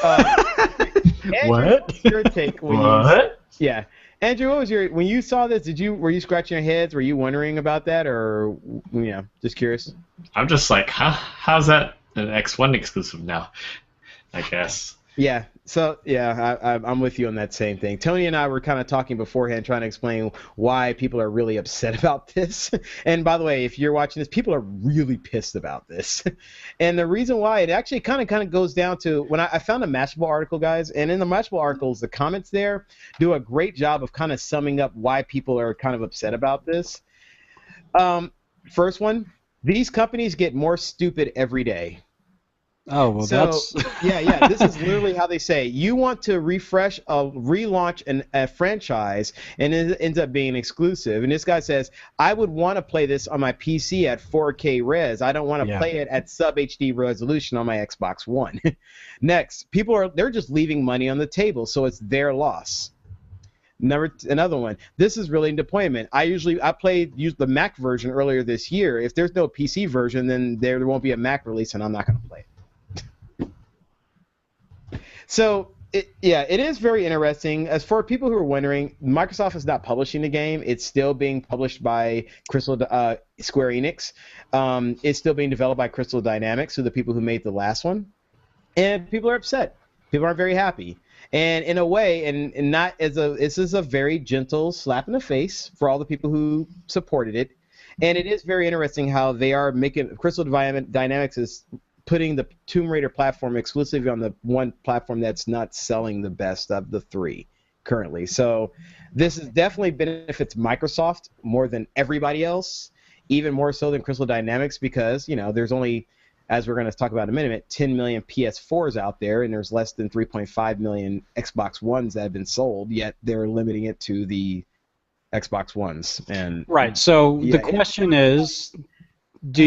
Andrew, what? Your take? What? Yeah, Andrew, what was when you saw this? Were you scratching your heads? Were you wondering about that, or just curious? I'm just like, how's that an X1 exclusive now? I guess. Yeah. So yeah, I'm with you on that same thing. Tony and I were kind of talking beforehand, trying to explain why people are really upset about this. And by the way, if you're watching this, people are really pissed about this. And the reason why, it actually kind of goes down to when I found a Mashable article, guys, and in the Mashable articles, the comments there do a great job of kind of summing up why people are kind of upset about this. First one, these companies get more stupid every day. Oh, well, so, that's... yeah, this is literally how they say. You want to relaunch a franchise, and it ends up being exclusive. And this guy says, I would want to play this on my PC at 4K res. I don't want to play it at sub-HD resolution on my Xbox One. Next, they're just leaving money on the table, so it's their loss. Another one. This is really a deployment. I used the Mac version earlier this year. If there's no PC version, then there won't be a Mac release, and I'm not going to play it. So, it is very interesting. As for people who are wondering, Microsoft is not publishing the game. It's still being published by Square Enix. It's still being developed by Crystal Dynamics, so the people who made the last one. And people are upset. People aren't very happy. And in a way, and not as this is a very gentle slap in the face for all the people who supported it. And it is very interesting how they are making Crystal Dynamics is putting the Tomb Raider platform exclusively on the one platform that's not selling the best of the three currently. So this is definitely benefits Microsoft more than everybody else, even more so than Crystal Dynamics, because there's only, as we're going to talk about in a minute, 10 million PS4s out there, and there's less than 3.5 million Xbox Ones that have been sold, yet they're limiting it to the Xbox Ones. And right. So the question is, do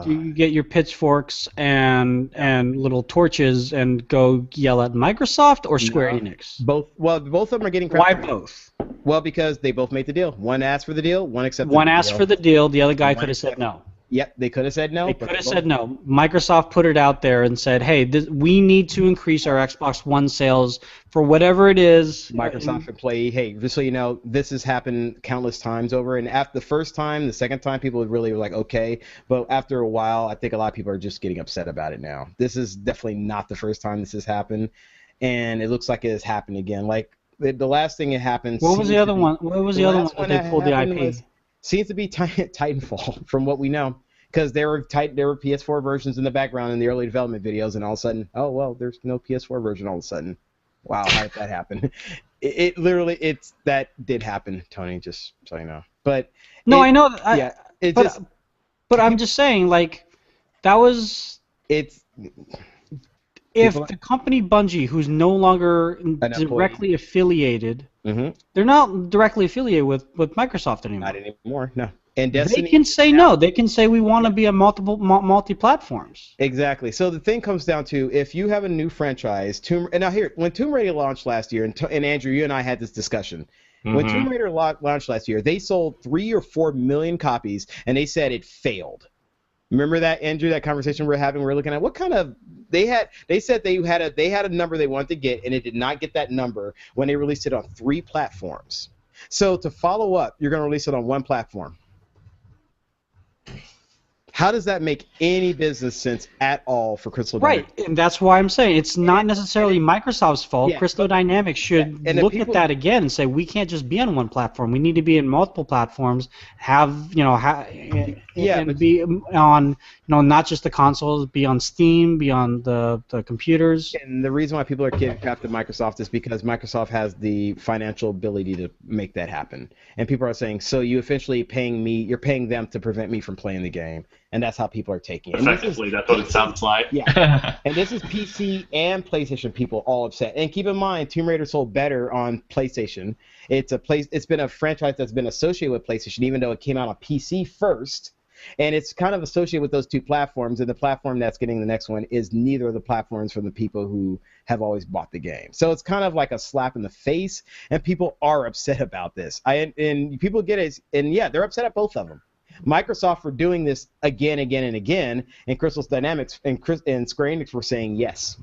you get your pitchforks and little torches and go yell at Microsoft or Square Enix? Both. Well, both of them are getting crap. Why both? Well, because they both made the deal. One asked for the deal, one accepted One the asked deal. for the deal, the other guy could have said no. Yep, they could have said no. They could have said no. Microsoft put it out there and said, hey, we need to increase our Xbox One sales for whatever it is. Microsoft employee, hey, just so you know, this has happened countless times over. And after the first time, the second time, people really were like, okay. But after a while, I think a lot of people are just getting upset about it now. This is definitely not the first time this has happened. And it looks like it has happened again. Like, the last thing that happened. What was the other one? What was the other one that they pulled the IP? Seems to be Titanfall, from what we know, because there were PS4 versions in the background in the early development videos, and all of a sudden, oh well, there's no PS4 version. All of a sudden, wow, how did that happen? It literally, that did happen, Tony. Just so you know. But no, I know. But I'm just saying, like, that was. If the company Bungie, who's no longer directly affiliated, they're not directly affiliated with Microsoft anymore. Not anymore, no. And Destiny, they can say no. They can say we want to be a multi-platforms. Exactly. So the thing comes down to, if you have a new franchise, and now here, when Tomb Raider launched last year, and Andrew, you and I had this discussion. When Tomb Raider launched last year, they sold 3 or 4 million copies, and they said it failed. Remember that, Andrew? That conversation we were having. We were looking at what kind of they said they had a number they wanted to get, and it did not get that number when they released it on 3 platforms. So to follow up, you're going to release it on 1 platform. How does that make any business sense at all for Crystal Dynamics? Right, and that's why I'm saying it's not necessarily Microsoft's fault. Crystal Dynamics should look at that again and say we can't just be on 1 platform. We need to be in multiple platforms. And be on not just the consoles, be on Steam, be on the computers. And the reason why people are getting after Microsoft is because Microsoft has the financial ability to make that happen. And people are saying, so you're paying them to prevent me from playing the game. And that's how people are taking it. Effectively, that's what it sounds like. Yeah. And this is PC and PlayStation people all upset. And keep in mind, Tomb Raider sold better on PlayStation. It's been a franchise that's been associated with PlayStation, even though it came out on PC first. And it's kind of associated with those 2 platforms. And the platform that's getting the next one is neither of the platforms from the people who have always bought the game. So it's kind of like a slap in the face. And people are upset about this. And people get it. And yeah, they're upset at both of them. Microsoft for doing this again, and again, and Crystal Dynamics and Square Enix were saying yes.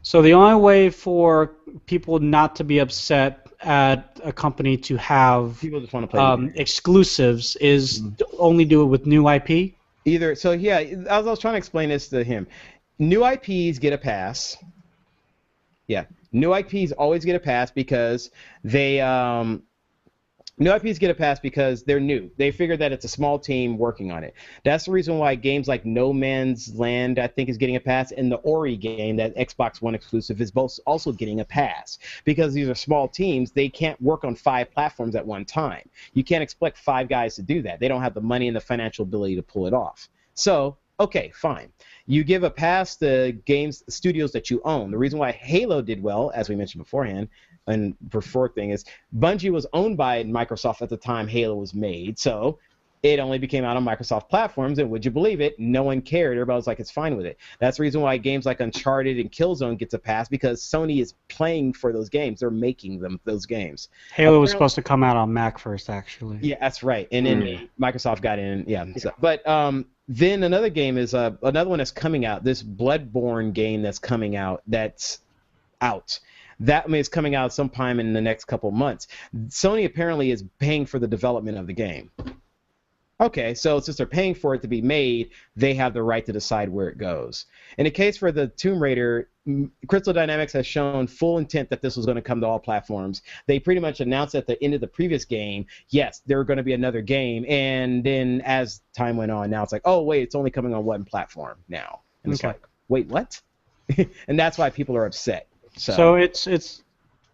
So the only way for people not to be upset at a company to have people just want to play exclusives is to only do it with new IP? Either. So yeah, I was trying to explain this to him. New IPs get a pass. Yeah, new IPs always get a pass because they New IPs get a pass because they're new. They figure that it's a small team working on it. That's the reason why games like No Man's Land, I think, is getting a pass, and the Ori game, that Xbox One exclusive, is both also getting a pass. Because these are small teams, they can't work on 5 platforms at one time. You can't expect 5 guys to do that. They don't have the money and the financial ability to pull it off. So, okay, fine. You give a pass to studios that you own. The reason why Halo did well, as we mentioned beforehand, and before thing is, Bungie was owned by Microsoft at the time Halo was made, so it only became out on Microsoft platforms, and would you believe it, no one cared. Everybody was like, it's fine with it. That's the reason why games like Uncharted and Killzone gets a pass, because Sony is playing for those games. They're making those games. Halo was supposed to come out on Mac first, actually. Yeah, that's right, and then Microsoft got in, So, but then another game is, another one that's coming out, this Bloodborne game that's coming out, that's out. That is coming out sometime in the next couple months. Sony apparently is paying for the development of the game. Okay, so since they're paying for it to be made, they have the right to decide where it goes. In the case for the Tomb Raider, Crystal Dynamics has shown full intent that this was going to come to all platforms. They pretty much announced at the end of the previous game, yes, there are going to be another game, and then as time went on, now it's like, oh, wait, it's only coming on 1 platform now. And it's like, wait, what? And that's why people are upset. So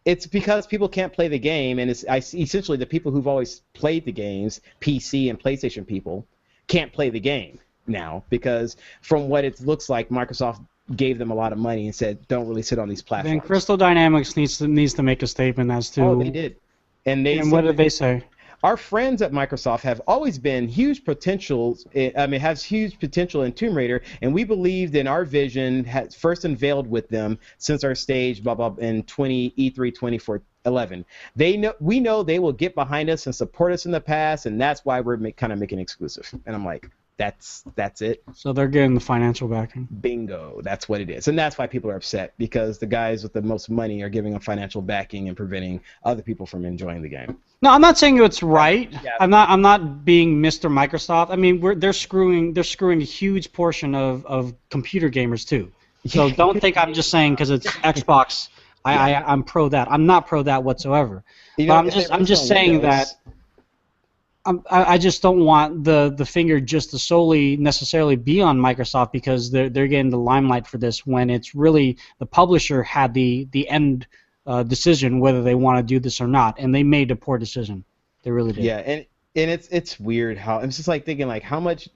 it's because people can't play the game, and essentially the people who've always played the games, PC and PlayStation people, can't play the game now because from what it looks like, Microsoft gave them a lot of money and said, don't release it on these platforms. Then Crystal Dynamics needs to make a statement as to. Oh, they did. And what did they say? our friends at Microsoft have always been huge potentials. I mean, has huge potential in Tomb Raider, and we believed in our vision first unveiled with them since our stage, blah blah, in E3 2011. We know they will get behind us and support us in the past, and that's why we're kind of making exclusive. And I'm like, that's it. So they're getting the financial backing. Bingo, that's what it is, and that's why people are upset, because the guys with the most money are giving them financial backing and preventing other people from enjoying the game. No, I'm not saying it's right. Yeah. I'm not being Mr. Microsoft. I mean, they're screwing a huge portion of computer gamers too. So don't think I'm just saying because it's Xbox. I'm pro that. I'm not pro that whatsoever. But I'm just saying that. I just don't want the finger just to solely necessarily be on Microsoft, because they're getting the limelight for this when it's really the publisher had the end decision whether they want to do this or not, and they made a poor decision. They really did. Yeah, and it's weird how I'm just like thinking like how much,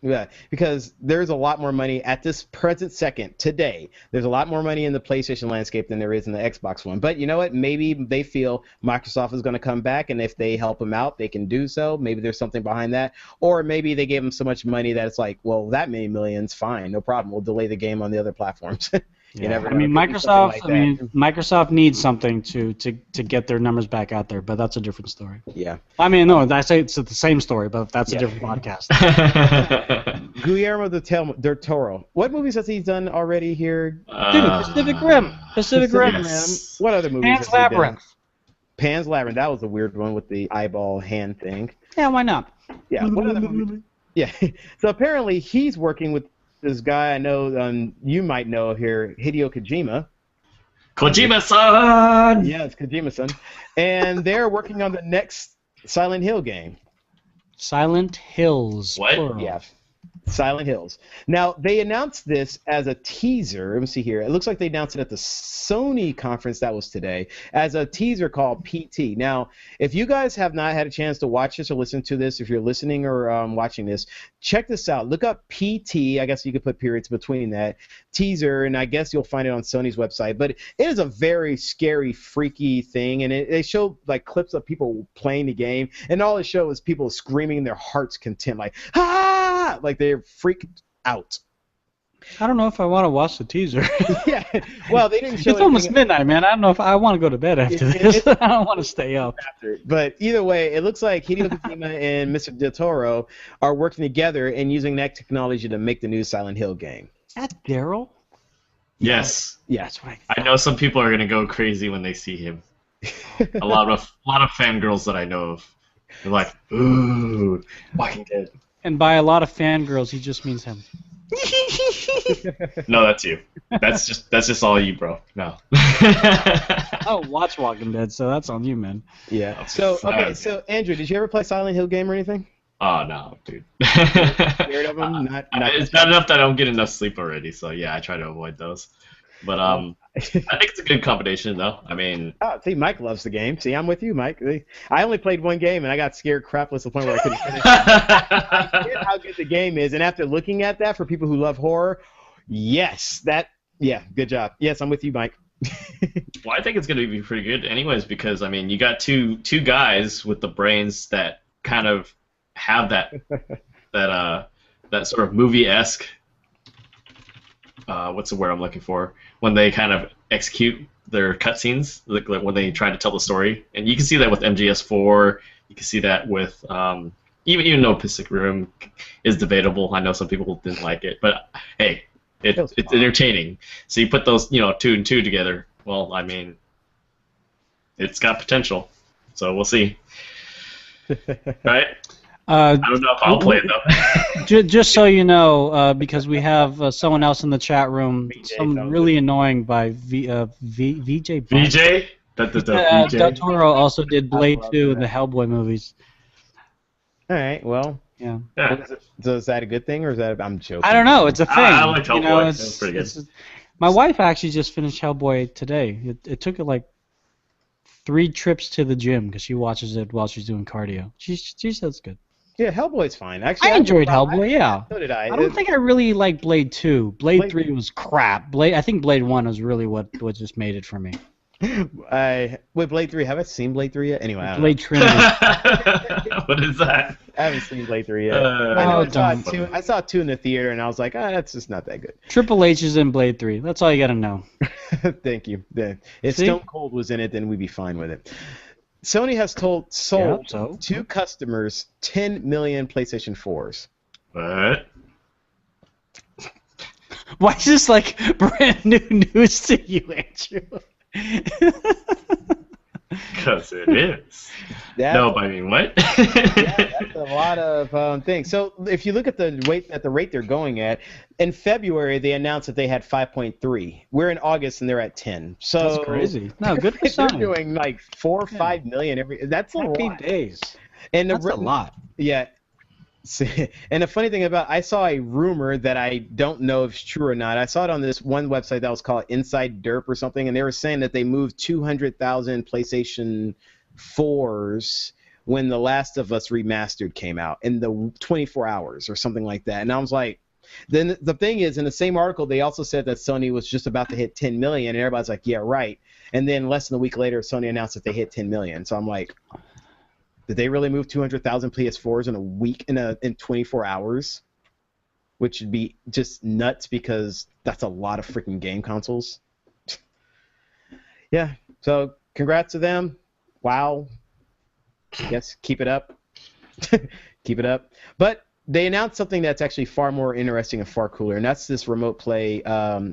because there's a lot more money at this present second today. There's a lot more money in the PlayStation landscape than there is in the Xbox one. But you know what? Maybe they feel Microsoft is going to come back, and if they help them out, they can do so. Maybe there's something behind that, or maybe they gave them so much money that it's like, well, that many millions, fine, no problem. We'll delay the game on the other platforms. You never know. I mean, Microsoft. Microsoft needs something to get their numbers back out there, but that's a different story. Yeah. I mean, no, I say it's the same story, but that's a different podcast. Guillermo del Toro. What movies has he done already here? Dude, Pacific Rim. Pacific Rim. Yes. What other movies? Pan's Labyrinth. Pan's Labyrinth. That was the weird one with the eyeball hand thing. Yeah, why not? Yeah. What other movies? Yeah. So apparently he's working with this guy I know, you might know here, Hideo Kojima. Kojima-san! Yeah, it's Kojima-san. And they're working on the next Silent Hill game. Silent Hills. What? Plural. Yeah. Silent Hills. Now, they announced this as a teaser. Let me see here. It looks like they announced it at the Sony conference that was today as a teaser called PT. Now, if you guys have not had a chance to watch this or listen to this, if you're listening or watching this, check this out. Look up PT. I guess you could put periods between that. Teaser, and I guess you'll find it on Sony's website. But it is a very scary, freaky thing, and they show like clips of people playing the game, and all it shows is people screaming their heart's content, like, ah! Like they're freaked out. I don't know if I want to watch the teaser. Yeah, well, they didn't show It's almost midnight, man. I don't know if I want to go to bed after this. I don't want to stay up. But either way, it looks like Hideo Kojima and Mr. Del Toro are working together and using that technology to make the new Silent Hill game. Is that Daryl? Yes. Yeah. That's what I know some people are gonna go crazy when they see him. A lot of fangirls that I know of. They're like, ooh, Walking Dead. And by a lot of fangirls, he just means him. No, that's you. That's just all you, bro. No. Oh, watch Walking Dead, so that's on you, man. Yeah. So so Andrew, did you ever play Silent Hill game or anything? Oh no, dude. Scared of them? It's bad enough that I don't get enough sleep already, so yeah, I try to avoid those. But I think it's a good combination, though. I mean, see, Mike loves the game. See, I'm with you, Mike. I only played one game, and I got scared crapless to the point where I couldn't finish it. I forget how good the game is, and after looking at that, for people who love horror, yes, good job. Yes, I'm with you, Mike. Well, I think it's going to be pretty good, anyways, because I mean, you got two guys with the brains that kind of have that sort of movie-esque. What's the word I'm looking for? When they kind of execute their cutscenes, like when they try to tell the story, and you can see that with MGS4. You can see that with even though Pacific Rim is debatable. I know some people didn't like it, but hey, it's entertaining. So you put those, 2 and 2 together. Well, I mean, it's got potential. So we'll see. Right? I don't know if I'll play it though. Just so you know, because we have someone else in the chat room, really annoying by VJ. VJ? Del Toro also did Blade 2 and the Hellboy movies. All right, well. Yeah. So is that a good thing, or is that I'm joking? I don't know. It's a thing. I like Hellboy. It's pretty good. My wife actually just finished Hellboy today. It took her like 3 trips to the gym because she watches it while she's doing cardio. She says it's good. Yeah, Hellboy's fine. Actually, I enjoyed Hellboy. Yeah. So did I. I don't think I really liked Blade 2. Blade 3 was crap. I think Blade 1 was really what just made it for me. Wait, Blade 3. Have I seen Blade 3 yet? Anyway, I don't Blade know. Trinity. What is that? I haven't seen Blade 3 yet. I know Oh, I saw don't. two. I saw 2 in the theater, and I was like, that's just not that good. Triple H is in Blade 3. That's all you gotta know. Thank you. Yeah. If See? Stone Cold was in it, then we'd be fine with it. Sony has sold Yeah, so. to customers 10 million PlayStation 4s. What? Why is this like brand new news to you, Andrew? Because it is. That's, No, but I mean, what? yeah, that's a lot of things. So if you look at the rate they're going at, in February they announced that they had 5.3. We're in August and they're at 10. So That's crazy. No, good for they're Sony. doing like 4 or 5 million every. That's a Happy lot. days. And That's a lot. Yeah. And the funny thing about, I saw a rumor that I don't know if it's true or not. I saw it on this one website that was called Inside Derp or something, and they were saying that they moved 200,000 PlayStation 4s when The Last of Us Remastered came out in the 24 hours or something like that. And I was like, then the thing is, in the same article, they also said that Sony was just about to hit 10 million, and everybody's like, yeah, right. And then less than a week later, Sony announced that they hit 10 million. So I'm like, did they really move 200,000 PS4s in a week in 24 hours? Which would be just nuts because that's a lot of freaking game consoles. Yeah, so congrats to them. Wow. Yes, keep it up. Keep it up. But they announced something that's actually far more interesting and far cooler, and that's this remote play,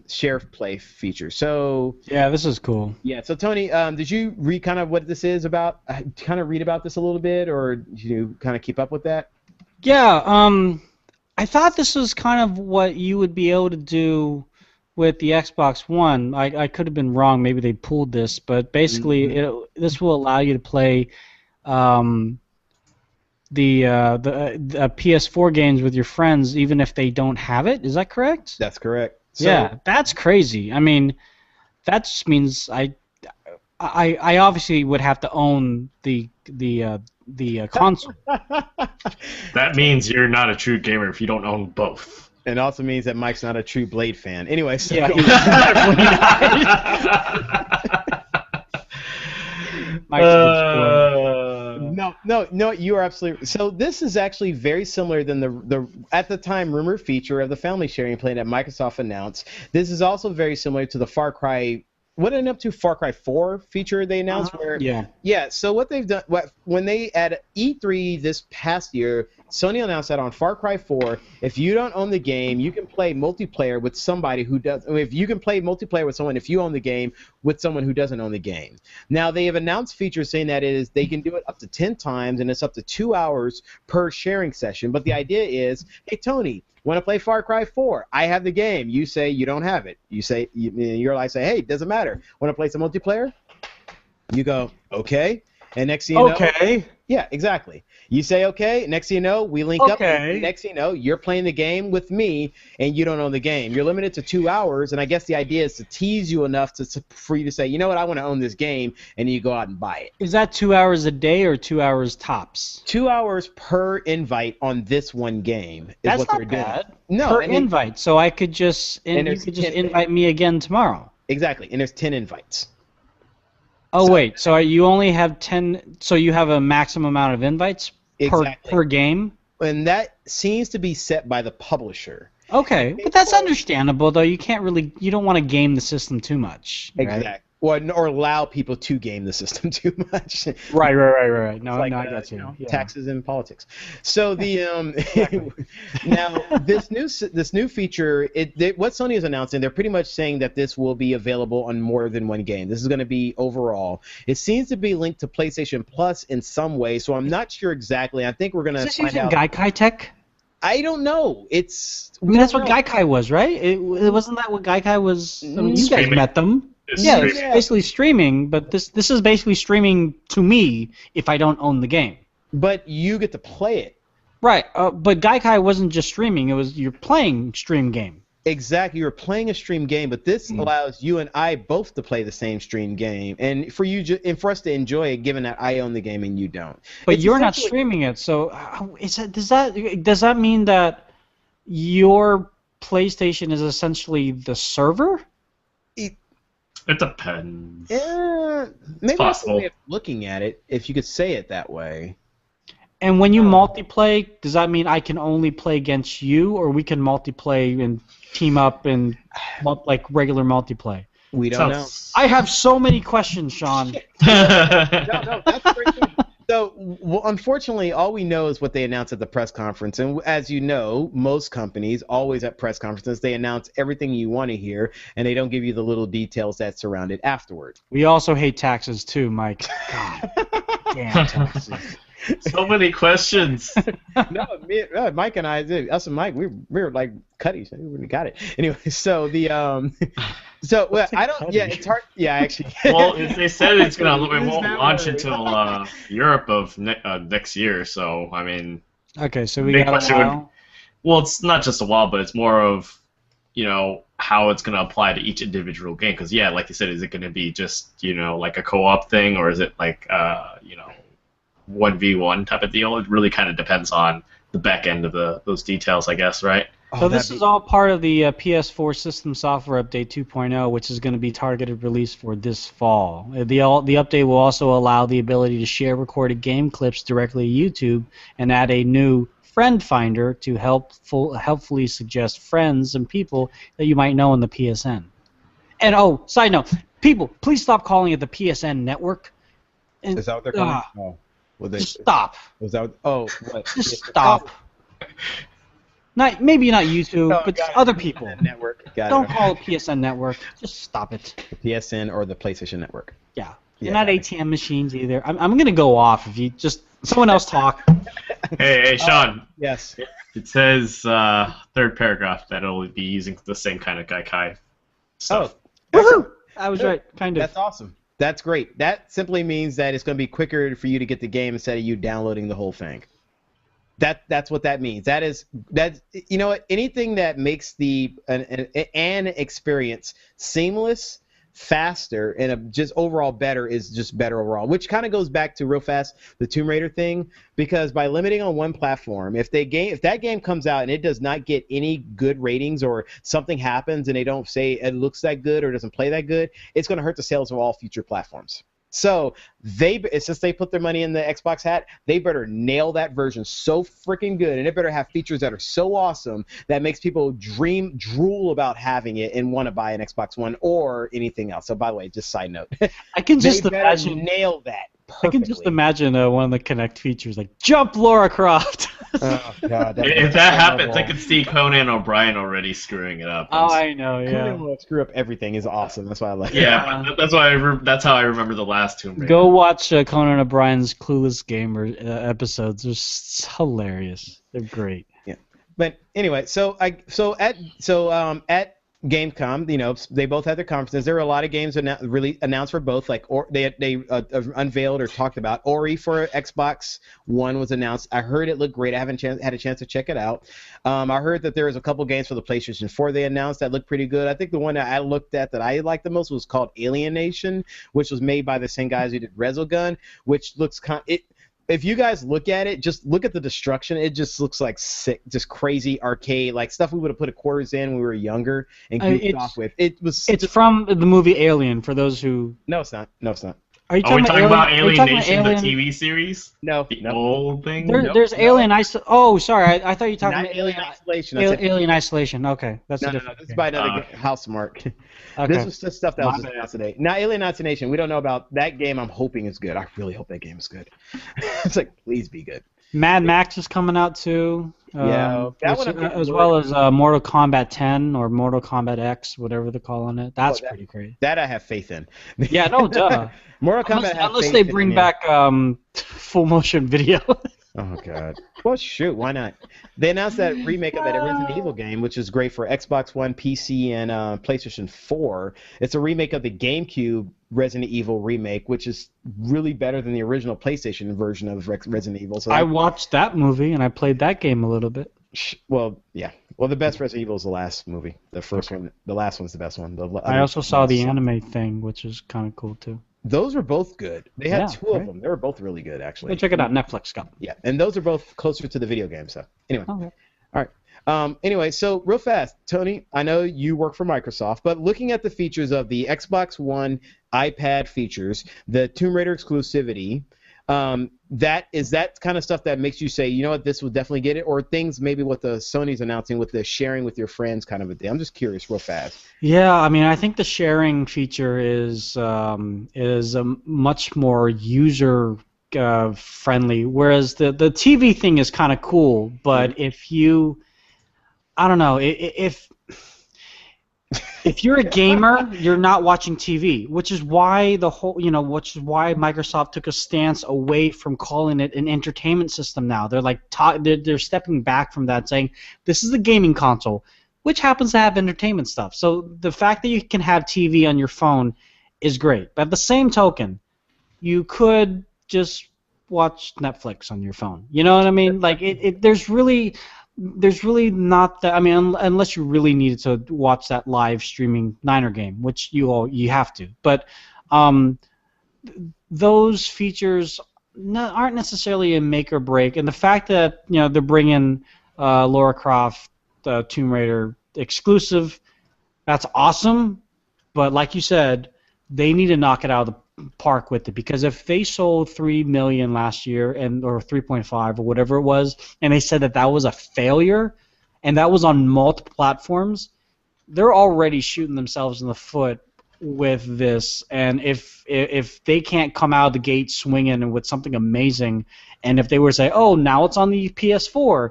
share play feature. So Yeah, this is cool. yeah, so Tony, did you read kind of what this is about? Kind of read about this a little bit, or did you kind of keep up with that? Yeah, I thought this was kind of what you would be able to do with the Xbox One. I could have been wrong. Maybe they pulled this, but basically, this will allow you to play the PS4 games with your friends, even if they don't have it. Is that correct? That's correct. So, Yeah, that's crazy. I mean, that just means I obviously would have to own the console. That means you're not a true gamer if you don't own both. And also means that Mike's not a true Blade fan. Anyway, so Yeah, go he's on. definitely not. Mike's No, you are absolutely. So this is actually very similar than the at the time rumored feature of the family sharing plan that Microsoft announced. This is also very similar to the Far Cry. What ended up to Far Cry 4 feature they announced? Yeah. So what they've done, when they at E3 this past year, Sony announced that on Far Cry 4, if you don't own the game, you can play multiplayer with somebody who does. If you can play multiplayer with someone, if you own the game, with someone who doesn't own the game. Now they have announced features saying that they can do it up to 10 times, and it's up to 2 hours per sharing session. But the idea is, hey Tony, want to play Far Cry 4? I have the game. You say you don't have it. You say you're like, say, hey, doesn't matter. Want to play some multiplayer? You go, okay. And next thing you know, Okay. yeah, exactly. You say okay. Next thing you know, we link up. Next thing you know, you're playing the game with me, and you don't own the game. You're limited to 2 hours, and I guess the idea is to tease you enough for you to say, you know what, I want to own this game, and then you go out and buy it. Is that 2 hours a day or 2 hours tops? 2 hours per invite on this one game is That's what not they're doing. bad. No, per and invite, so I could just and you there's could just 10 invite me again tomorrow. Exactly, and there's 10 invites. Oh wait, so you only have 10? So you have a maximum amount of invites Exactly. per game? And that seems to be set by the publisher. Okay, but that's understandable though. You don't want to game the system too much. Right? Exactly. Or allow people to game the system too much. Right. No, Like, I got you. Yeah. Taxes and politics. So the now this new feature, what Sony is announcing, they're pretty much saying that this will be available on more than one game. This is going to be overall. It seems to be linked to PlayStation Plus in some way, so I'm not sure exactly. I think we're going to Is this find using out. Gaikai tech? I don't know. That's what Gaikai was, right? It wasn't that what Gaikai was? I mean, you guys Streaming. met them. It's Yeah, streaming. it's basically streaming, but this is basically streaming to me if I don't own the game. But you get to play it. Right, but Gaikai wasn't just streaming; you're playing stream game. Exactly, you're playing a stream game, but this allows you and I both to play the same stream game, and for for us to enjoy it, given that I own the game and you don't. But It's you're not essentially- streaming it, so does that mean that your PlayStation is essentially the server? It depends. Yeah, maybe that's the possible. way of looking at it, if you could say it that way. And when you multiplay, does that mean I can only play against you, or we can multiplay and team up and like regular multiplay? We don't know. I have so many questions, Sean. No, that's a great point. So, unfortunately, all we know is what they announced at the press conference. And as you know, most companies, always at press conferences, they announce everything you want to hear, and they don't give you the little details that surround it afterward. We also hate taxes too, Mike. God damn taxes. So many questions. No, Mike and I, us and Mike, we were like cutties. We got it. Anyway, so I don't. Yeah, it's hard. Yeah, actually. Well, they said it's gonna it won't launch until Europe of next year. So I mean. Okay, so we got a while. Well, it's not just a while, but it's more of how it's gonna apply to each individual game. Because yeah, like you said, is it gonna be just like a co-op thing, or is it like 1v1 type of deal? It really kind of depends on the back end of those details, I guess, right? So this is all part of the PS4 System Software Update 2.0, which is going to be targeted release for this fall. The update will also allow the ability to share recorded game clips directly to YouTube and add a new friend finder to helpfully suggest friends and people that you might know in the PSN. And side note, people, please stop calling it the PSN network. And, is that what they're calling it? Oh. Just stop. Was that? Oh, what? Just stop. Maybe not you two, but other people. Network. Don't call it PSN Network. Just stop it. The PSN or the PlayStation Network. Yeah. You're not ATM machines either. I'm gonna go off if you just someone else talk. Hey, Sean. Yes. It says third paragraph that it'll be using the same kind of Gaikai stuff. Oh, woohoo! I was right, kind of. That's awesome. That's great. That simply means that it's going to be quicker for you to get the game instead of you downloading the whole thing. That's what that means. That's you know what? Anything that makes an experience seamless, faster, and just overall better is just better overall. Which kind of goes back to real fast the Tomb Raider thing, because by limiting on one platform, if that game comes out and it does not get any good ratings or something happens and they don't say it looks that good or doesn't play that good, it's going to hurt the sales of all future platforms. So since they put their money in the Xbox hat, they better nail that version so freaking good, and it better have features that are so awesome that makes people drool about having it and want to buy an Xbox One or anything else. So by the way, just side note, I can just imagine nail that. Perfectly. I can just imagine one of the Kinect features like jump Lara Croft. Oh God! If that happens, I could see Conan O'Brien already screwing it up. Oh, I know. Yeah. Conan will screw up everything is awesome. That's why I like. Yeah, but that's how I remember the last Tomb Raider. Go watch Conan O'Brien's Clueless Gamer episodes. They're hilarious. They're great. Yeah. But anyway, at Gamescom, they both had their conferences. There were a lot of games really announced for both. Like, they unveiled or talked about Ori for Xbox One was announced. I heard it looked great. I haven't had a chance to check it out. I heard that there was a couple games for the PlayStation 4 they announced that looked pretty good. I think the one that I looked at that I liked the most was called Alienation, which was made by the same guys who did Resogun, which looks if you guys look at it, just look at the destruction. It just looks like sick, just crazy arcade, like stuff we would have put quarters in when we were younger and goofed off with. It's from the movie Alien, for those who... No, it's not. Are we talking about Alienation, the TV series? No. The old thing? There's Alien Isolation. Oh, sorry. I thought you were talking about Alien Isolation. Alien Isolation. Okay. That's no, this is by another house mark. Okay. This was just stuff that was announced today. Now, Alien Isolation, we don't know about that game. I'm hoping is good. I really hope that game is good. It's like, please be good. Mad Max is coming out too. Yeah, as well as Mortal Kombat 10 or Mortal Kombat X, whatever they're calling it. That's pretty great. That I have faith in. Yeah, no duh. Mortal Kombat. Unless they bring back full motion video. Oh God. Well, shoot, why not? They announced that remake of that Resident Evil game, which is great for Xbox One, PC, and PlayStation 4. It's a remake of the GameCube Resident Evil remake, which is really better than the original PlayStation version of Resident Evil. So I watched that movie and I played that game a little bit. Well, yeah. Well, the best Resident Evil is the last movie. The first one, the last one's the best one. I also saw the anime thing, which is kind of cool too. Those were both good. They had two of them. They were both really good, actually. Go check it out. Netflix got them. Yeah, and those are both closer to the video game. So anyway, okay. All right. Anyway, so real fast, Tony, I know you work for Microsoft, but looking at the features of the Xbox One iPad features, the Tomb Raider exclusivity, that kind of stuff that makes you say, you know what, this will definitely get it, or things maybe what the Sony's announcing with the sharing with your friends kind of a thing. I'm just curious, real fast. Yeah, I mean, I think the sharing feature is a much more user friendly, whereas the TV thing is kind of cool. But if you, I don't know, if you're a gamer, you're not watching TV, which is why which is why Microsoft took a stance away from calling it an entertainment system now. They're like they're stepping back from that, saying this is a gaming console, which happens to have entertainment stuff. So the fact that you can have TV on your phone is great. But at the same token, you could just watch Netflix on your phone. You know what I mean? Like there's really not that. I mean, unless you really needed to watch that live streaming Niner game, which you have to. But those features aren't necessarily a make or break. And the fact that they're bringing Lara Croft, Tomb Raider exclusive, that's awesome. But like you said, they need to knock it out of the park with it, because if they sold 3 million last year or 3.5 or whatever it was, and they said that was a failure, and that was on multiple platforms, they're already shooting themselves in the foot with this. And if they can't come out of the gate swinging with something amazing, and if they were to say, oh, now it's on the PS4,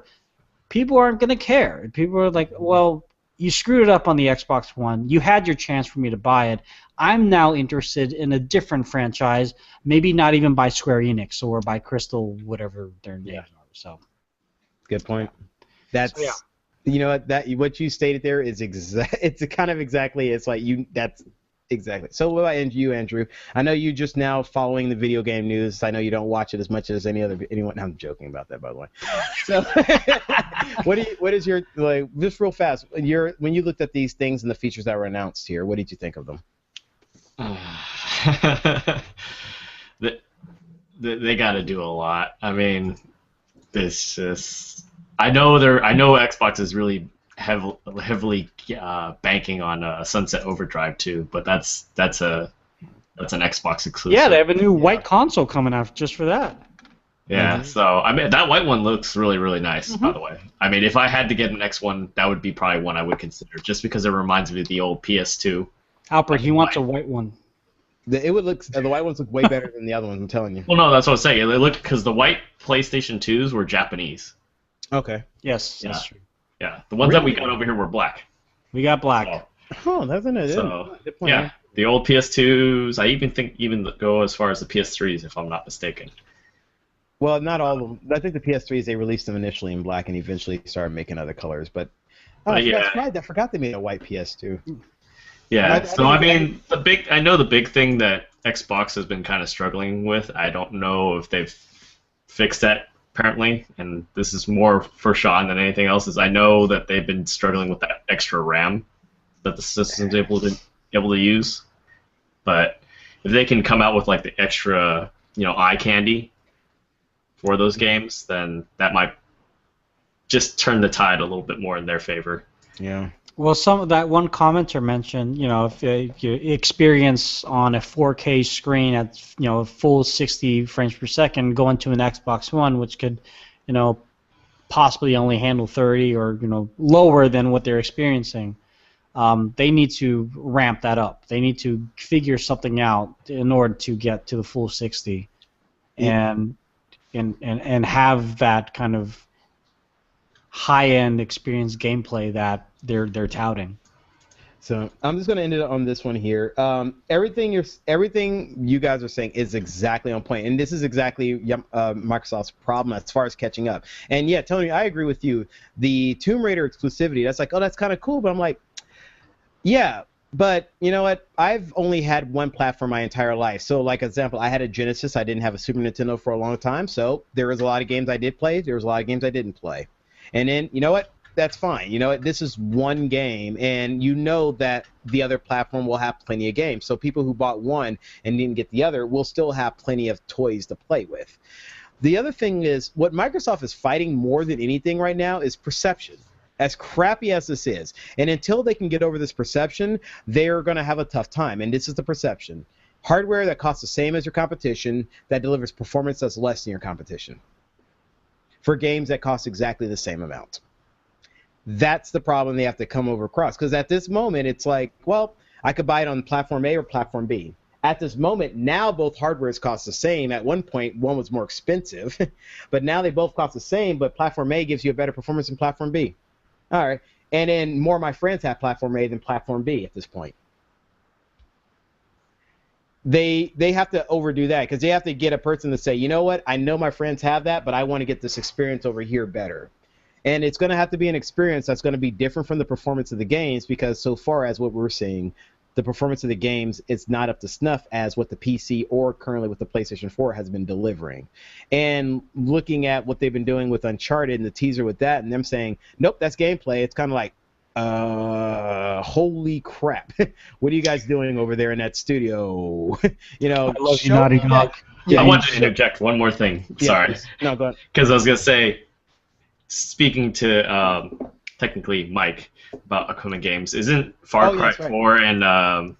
people aren't going to care. People are like, well, you screwed it up on the Xbox One. You had your chance for me to buy it. I'm now interested in a different franchise, maybe not even by Square Enix or by Crystal, whatever their names are. So, good point. That's you know what you stated there is it's kind of exactly. It's like that's exactly. So what about you, Andrew? I know you just now following the video game news. I know you don't watch it as much as anyone. I'm joking about that, by the way. So, what is your, like, just real fast? When you looked at these things and the features that were announced here, what did you think of them? They got to do a lot. I mean, this is. I know Xbox is really heavily banking on Sunset Overdrive too, but that's an Xbox exclusive. Yeah, they have a new white console coming out just for that. Yeah, so I mean that white one looks really, really nice, by the way. I mean, if I had to get an X one, that would be probably one I would consider, just because it reminds me of the old PS2. Albert, he wants a white one. The white ones look way better than the other ones, I'm telling you. Well, no, that's what I'm saying. They look, because the white PlayStation 2s were Japanese. Okay. Yes, that's true. Yeah, the ones that we got over here were black. We got black. Oh, that's an idea. So, yeah, the old PS2s. I even go as far as the PS3s, if I'm not mistaken. Well, not all of them. I think the PS3s, they released them initially in black and eventually started making other colors. But I forgot they made a white PS2. Yeah. I mean, I know the big thing that Xbox has been kind of struggling with. I don't know if they've fixed that apparently, and this is more for Sean than anything else. Is I know that they've been struggling with that extra RAM that the system's able to use. But if they can come out with like the extra, eye candy for those games, then that might just turn the tide a little bit more in their favor. Yeah. Well, some of that one commenter mentioned, if you experience on a 4K screen at, full 60 frames per second, going to an Xbox One, which could, possibly only handle 30 or, lower than what they're experiencing, they need to ramp that up. They need to figure something out in order to get to the full 60, and have that kind of high-end experience gameplay that they're touting. So I'm just going to end it on this one here. Everything you guys are saying is exactly on point, and this is exactly Microsoft's problem as far as catching up. And yeah, Tony, I agree with you. The Tomb Raider exclusivity, that's like, oh, that's kind of cool, but I'm like, yeah, but you know what? I've only had one platform my entire life. So, like example, I had a Genesis. I didn't have a Super Nintendo for a long time, so there was a lot of games I did play. There was a lot of games I didn't play. And then, you know what? That's fine. You know what? This is one game, and you know that the other platform will have plenty of games. So people who bought one and didn't get the other will still have plenty of toys to play with. The other thing is, what Microsoft is fighting more than anything right now is perception. As crappy as this is, and until they can get over this perception, they're going to have a tough time. And this is the perception. Hardware that costs the same as your competition, that delivers performance that's less than your competition. For games that cost exactly the same amount. That's the problem they have to come over across. Because at this moment, it's like, well, I could buy it on platform A or platform B. At this moment, now both hardwares cost the same. At one point, one was more expensive. But now they both cost the same, but platform A gives you a better performance than platform B. All right. And then more of my friends have platform A than platform B at this point. They have to overdo that because they have to get a person to say, you know what, I know my friends have that, but I want to get this experience over here better. And it's going to have to be an experience that's going to be different from the performance of the games because so far as what we're seeing, the performance of the games is not up to snuff as what the PC or currently with the PlayStation 4 has been delivering. And looking at what they've been doing with Uncharted and the teaser with that and them saying, nope, that's gameplay, it's kind of like, holy crap. What are you guys doing over there in that studio? You know, I love you, Naughty Dog. I wanted to interject one more thing. Sorry. No, go ahead. Because I was going to say, speaking to technically Mike about upcoming games, isn't Far Cry 4 and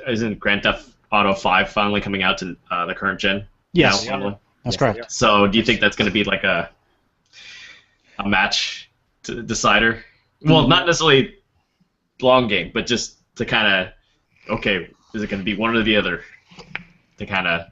isn't Grand Theft Auto 5 finally coming out to the current gen? Yes, that's correct. So do you think that's going to be like a match decider? Well, not necessarily long game, but just to kind of, okay, is it going to be one or the other? To kind of.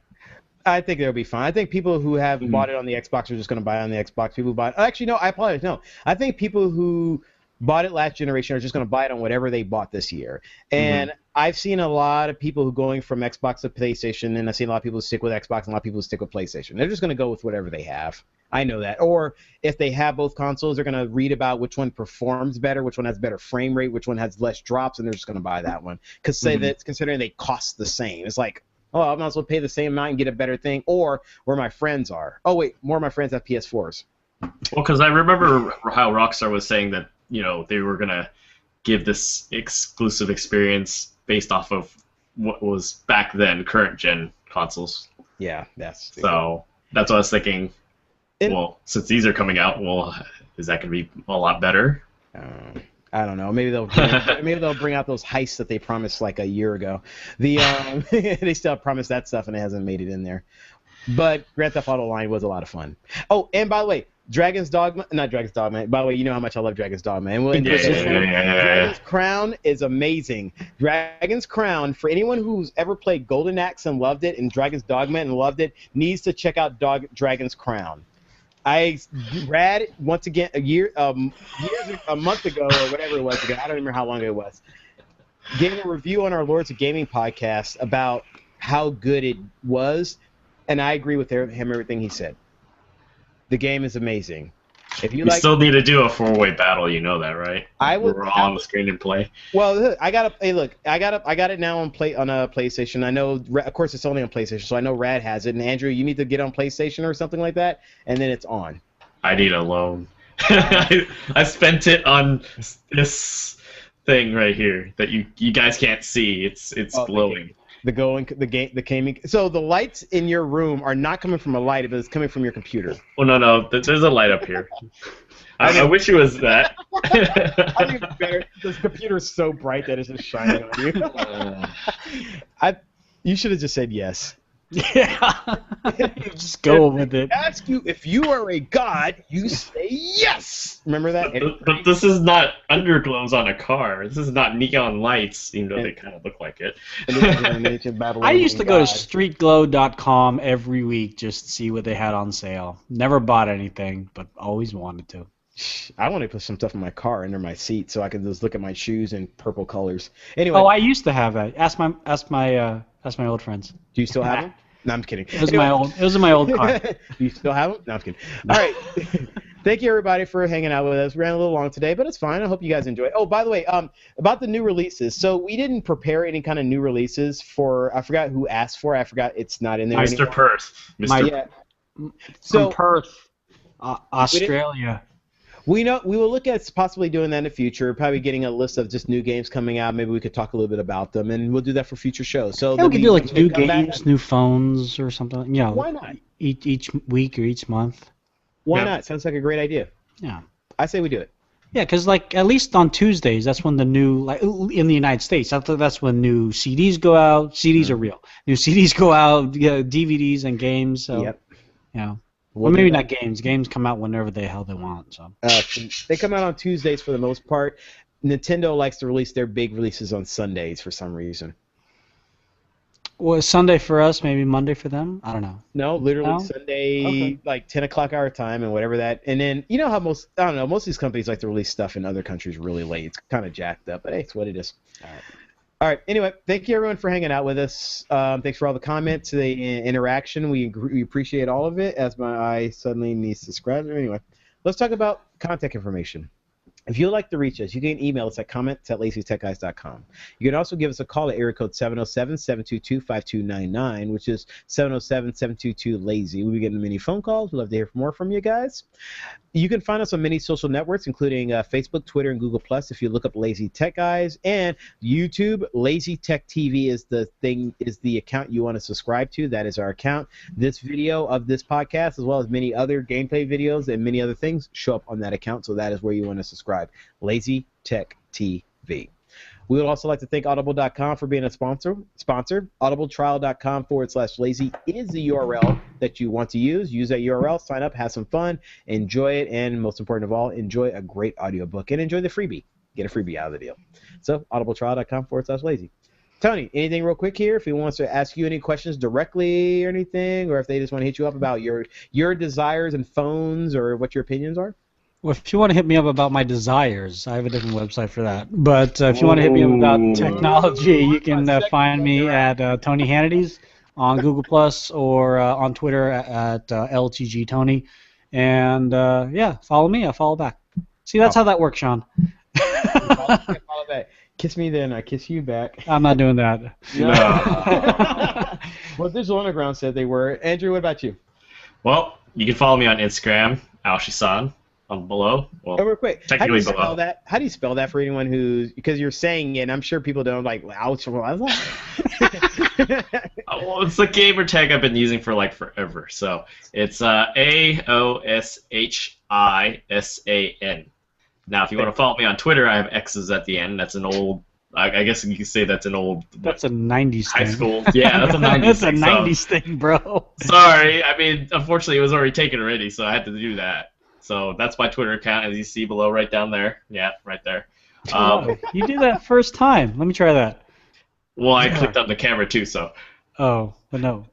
I think they'll be fine. I think people who have bought it on the Xbox are just going to buy it on the Xbox. People who bought actually, no, I apologize. No, I think people who bought it last generation are just going to buy it on whatever they bought this year. And I've seen a lot of people who going from Xbox to PlayStation, and I've seen a lot of people who stick with Xbox and a lot of people who stick with PlayStation. They're just going to go with whatever they have. I know that. Or if they have both consoles, they're going to read about which one performs better, which one has better frame rate, which one has less drops, and they're just going to buy that one. Because say that considering they cost the same. It's like, oh, I might as well pay the same amount and get a better thing. Or where my friends are. Oh, wait, more of my friends have PS4s. Well, because I remember how Rockstar was saying that, you know, they were going to give this exclusive experience based off of what was back then current gen consoles. Yeah, that's so that's what I was thinking. Well, since these are coming out, well, is that going to be a lot better? I don't know. Maybe they'll bring out those heists that they promised like a year ago. They still promised that stuff and it hasn't made it in there. But Grand Theft Auto Online was a lot of fun. Oh, and by the way, Dragon's Dogma, not Dragon's Dogma. By the way, you know how much I love Dragon's Dogma. And Dragon's Crown is amazing. Dragon's Crown, for anyone who's ever played Golden Axe and loved it, and Dragon's Dogma and loved it, needs to check out Dragon's Crown. Brad, once again, a month ago or whatever it was ago, I don't remember how long it was, gave a review on our Lords of Gaming podcast about how good it was, and I agree with him everything he said. The game is amazing. If you still need to do a 4-way battle, you know that, right? We're all on the screen and play. Well, look, I got it now on a PlayStation. I know, of course, it's only on PlayStation, so I know Rad has it. And Andrew, you need to get on PlayStation or something like that, and then it's on. I need a loan. I spent it on this thing right here that you guys can't see. It's glowing. The gaming. So the lights in your room are not coming from a light, but it's coming from your computer. Oh no, there's a light up here. I wish it was that. I think it's better. This computer is so bright that it's just shining on you. You should have just said yes. Yeah. Just go with it. Ask you if you are a god, you say yes. Remember that? But this is not underglows on a car. This is not neon lights, even though they kind of look like it. I used to go to streetglow.com every week just to see what they had on sale. Never bought anything, but always wanted to. I want to put some stuff in my car under my seat so I can just look at my shoes in purple colors. Anyway. Oh, I used to have that. Ask my old friends. Do you still have them? No, I'm kidding. It was in my old car. Do you still have them? No, I'm kidding. All right. Thank you, everybody, for hanging out with us. We ran a little long today, but it's fine. I hope you guys enjoy it. Oh, by the way, about the new releases. So we didn't prepare any kind of new releases for. I forgot who asked for. I forgot it's not in there. Mr. Perth. From Perth, Australia. We will look at possibly doing that in the future, probably getting a list of just new games coming out. Maybe we could talk a little bit about them, and we'll do that for future shows. So we could do like new games, new phones, or something. Yeah. Why not? Each week or each month. Why not? Sounds like a great idea. Yeah. I say we do it. Yeah, because like at least on Tuesdays, that's when the new like in the United States, that's when new CDs go out. CDs are real. New CDs go out. Yeah, DVDs and games. So Yep. yeah, We'll well do maybe that. not games. Games come out whenever the hell they want. So They come out on Tuesdays for the most part. Nintendo likes to release their big releases on Sundays for some reason. well, Sunday for us, maybe Monday for them. I don't know. No, literally No? Sunday, Okay. like 10 o'clock our time and whatever that. And then, you know how most, I don't know, most of these companies like to release stuff in other countries really late. It's kind of jacked up, but hey, it's what it is. All right. Anyway, thank you everyone for hanging out with us. Thanks for all the comments, the interaction. We appreciate all of it as my eye suddenly needs to scratch. Anyway, let's talk about contact information. If you'd like to reach us, you can email us at comments@lazytechguys.com. You can also give us a call at area code 707-722-5299, which is 707-722-LAZY. We'll be getting many phone calls. We'd love to hear more from you guys. You can find us on many social networks, including Facebook, Twitter, and Google+. If you look up Lazy Tech Guys, and YouTube, Lazy Tech TV is the account you want to subscribe to. That is our account. This video of this podcast, as well as many other gameplay videos and many other things, show up on that account. So that is where you want to subscribe. Lazy Tech TV. We would also like to thank Audible.com for being a sponsor. Audibletrial.com/lazy is the URL that you want to use. Use that URL, sign up, have some fun, enjoy it, and most important of all, enjoy a great audiobook and enjoy the freebie. Get a freebie out of the deal. So, audibletrial.com/lazy. Tony, anything real quick here? If he wants to ask you any questions directly or anything, or if they just want to hit you up about your desires and phones or what your opinions are? Well, if you want to hit me up about my desires, I have a different website for that. But if you want to hit me up about technology, you can find me at Tony Hannity's on Google Plus or on Twitter at LTG Tony. And yeah, follow me. I follow back. See, that's how that works, Sean. Follow back. Kiss me then, I kiss you back. I'm not doing that. No. Well, Digital Underground said they were. Andrew, what about you? Well, you can follow me on Instagram, Aoshisan, on below. Well, Oh, real quick. How do you technically spell below. that? How do you spell that for anyone who's, because you're saying it, and I'm sure people don't like, ouch. Well, it's the gamer tag I've been using for like forever. So it's AOSHISAN. Now, if you want to follow me on Twitter, I have X's at the end. That's an old. I guess you could say that's an old. That's a 90s high thing. school. Yeah, that's a 90s That's a thing. 90s thing, bro. Sorry, I mean, unfortunately, it was already taken already, so I had to do that. So that's my Twitter account, as you see below, right down there. Yeah, right there. You did that first time. Let me try that. Well, I clicked on the camera too, so But no.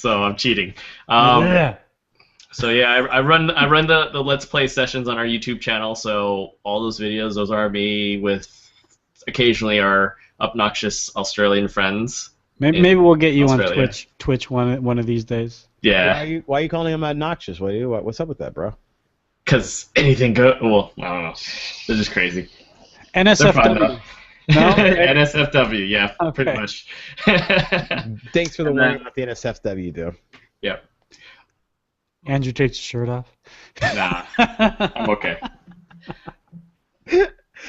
I'm cheating. Yeah. So yeah, I run the Let's Play sessions on our YouTube channel. So all those videos, those are me with occasionally our obnoxious Australian friends. Maybe we'll get you Australia. on Twitch one of these days. Yeah, Why are you calling them obnoxious? What's up with that, bro? because anything go. Well, I don't know. They're just crazy. They're fun, NSFW. though. No? NSFW, yeah, pretty Okay. much. Thanks for the And warning then- about the NSFW, though. Yep. Andrew takes his shirt off. Nah, I'm okay.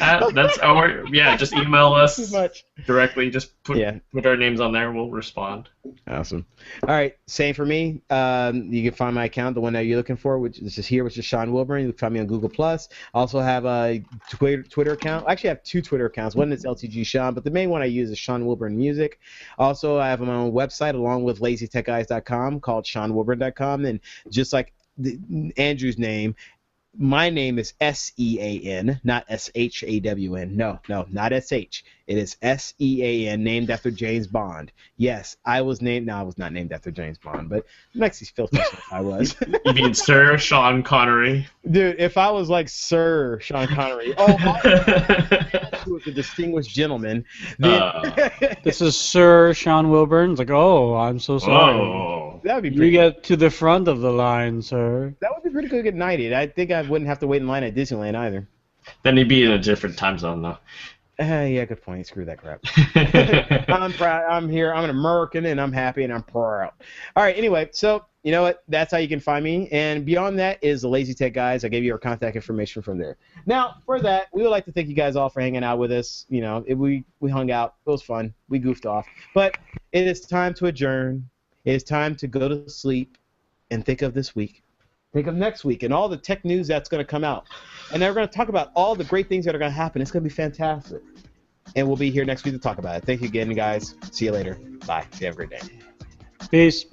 That's our just email us Too much. directly. Just put Yeah. our names on there. We'll respond. Awesome. All right, same for me. You can find my account, the one that you're looking for, which is Sean Wilburn. You can find me on Google+. I also have a Twitter account. I actually have two Twitter accounts. One is LTG Sean, but the main one I use is Sean Wilburn Music. Also, I have my own website along with LazyTechGuys.com called SeanWilburn.com, and just like Andrew's name, my name is S-E-A-N, not S-H-A-W-N. No, not S-H. It is S-E-A-N, named after James Bond. Yes, I was named. No, I was not named after James Bond, but makes these filters if I was. You mean Sir Sean Connery? Dude, if I was like Sir Sean Connery, who was a distinguished gentleman, then This is Sir Sean Wilburn. It's like, oh, I'm so sorry. Whoa. that would be You pretty. get to the front of the line, sir. That would be pretty good nighted. I think I wouldn't have to wait in line at Disneyland either. Then he'd be in a different time zone, though. Yeah, good point. Screw that crap. I'm proud. I'm here. I'm an American, and I'm happy, and I'm proud. All right. Anyway, so you know what? That's how you can find me. And beyond that is the Lazy Tech Guys. I gave you our contact information from there. Now, for that, we would like to thank you guys all for hanging out with us. You know, we hung out. It was fun. We goofed off. But it is time to adjourn. It is time to go to sleep and think of this week. Think of next week and all the tech news that's going to come out. And then we're going to talk about all the great things that are going to happen. It's going to be fantastic. And we'll be here next week to talk about it. Thank you again, guys. See you later. Bye. You have a great day. Peace.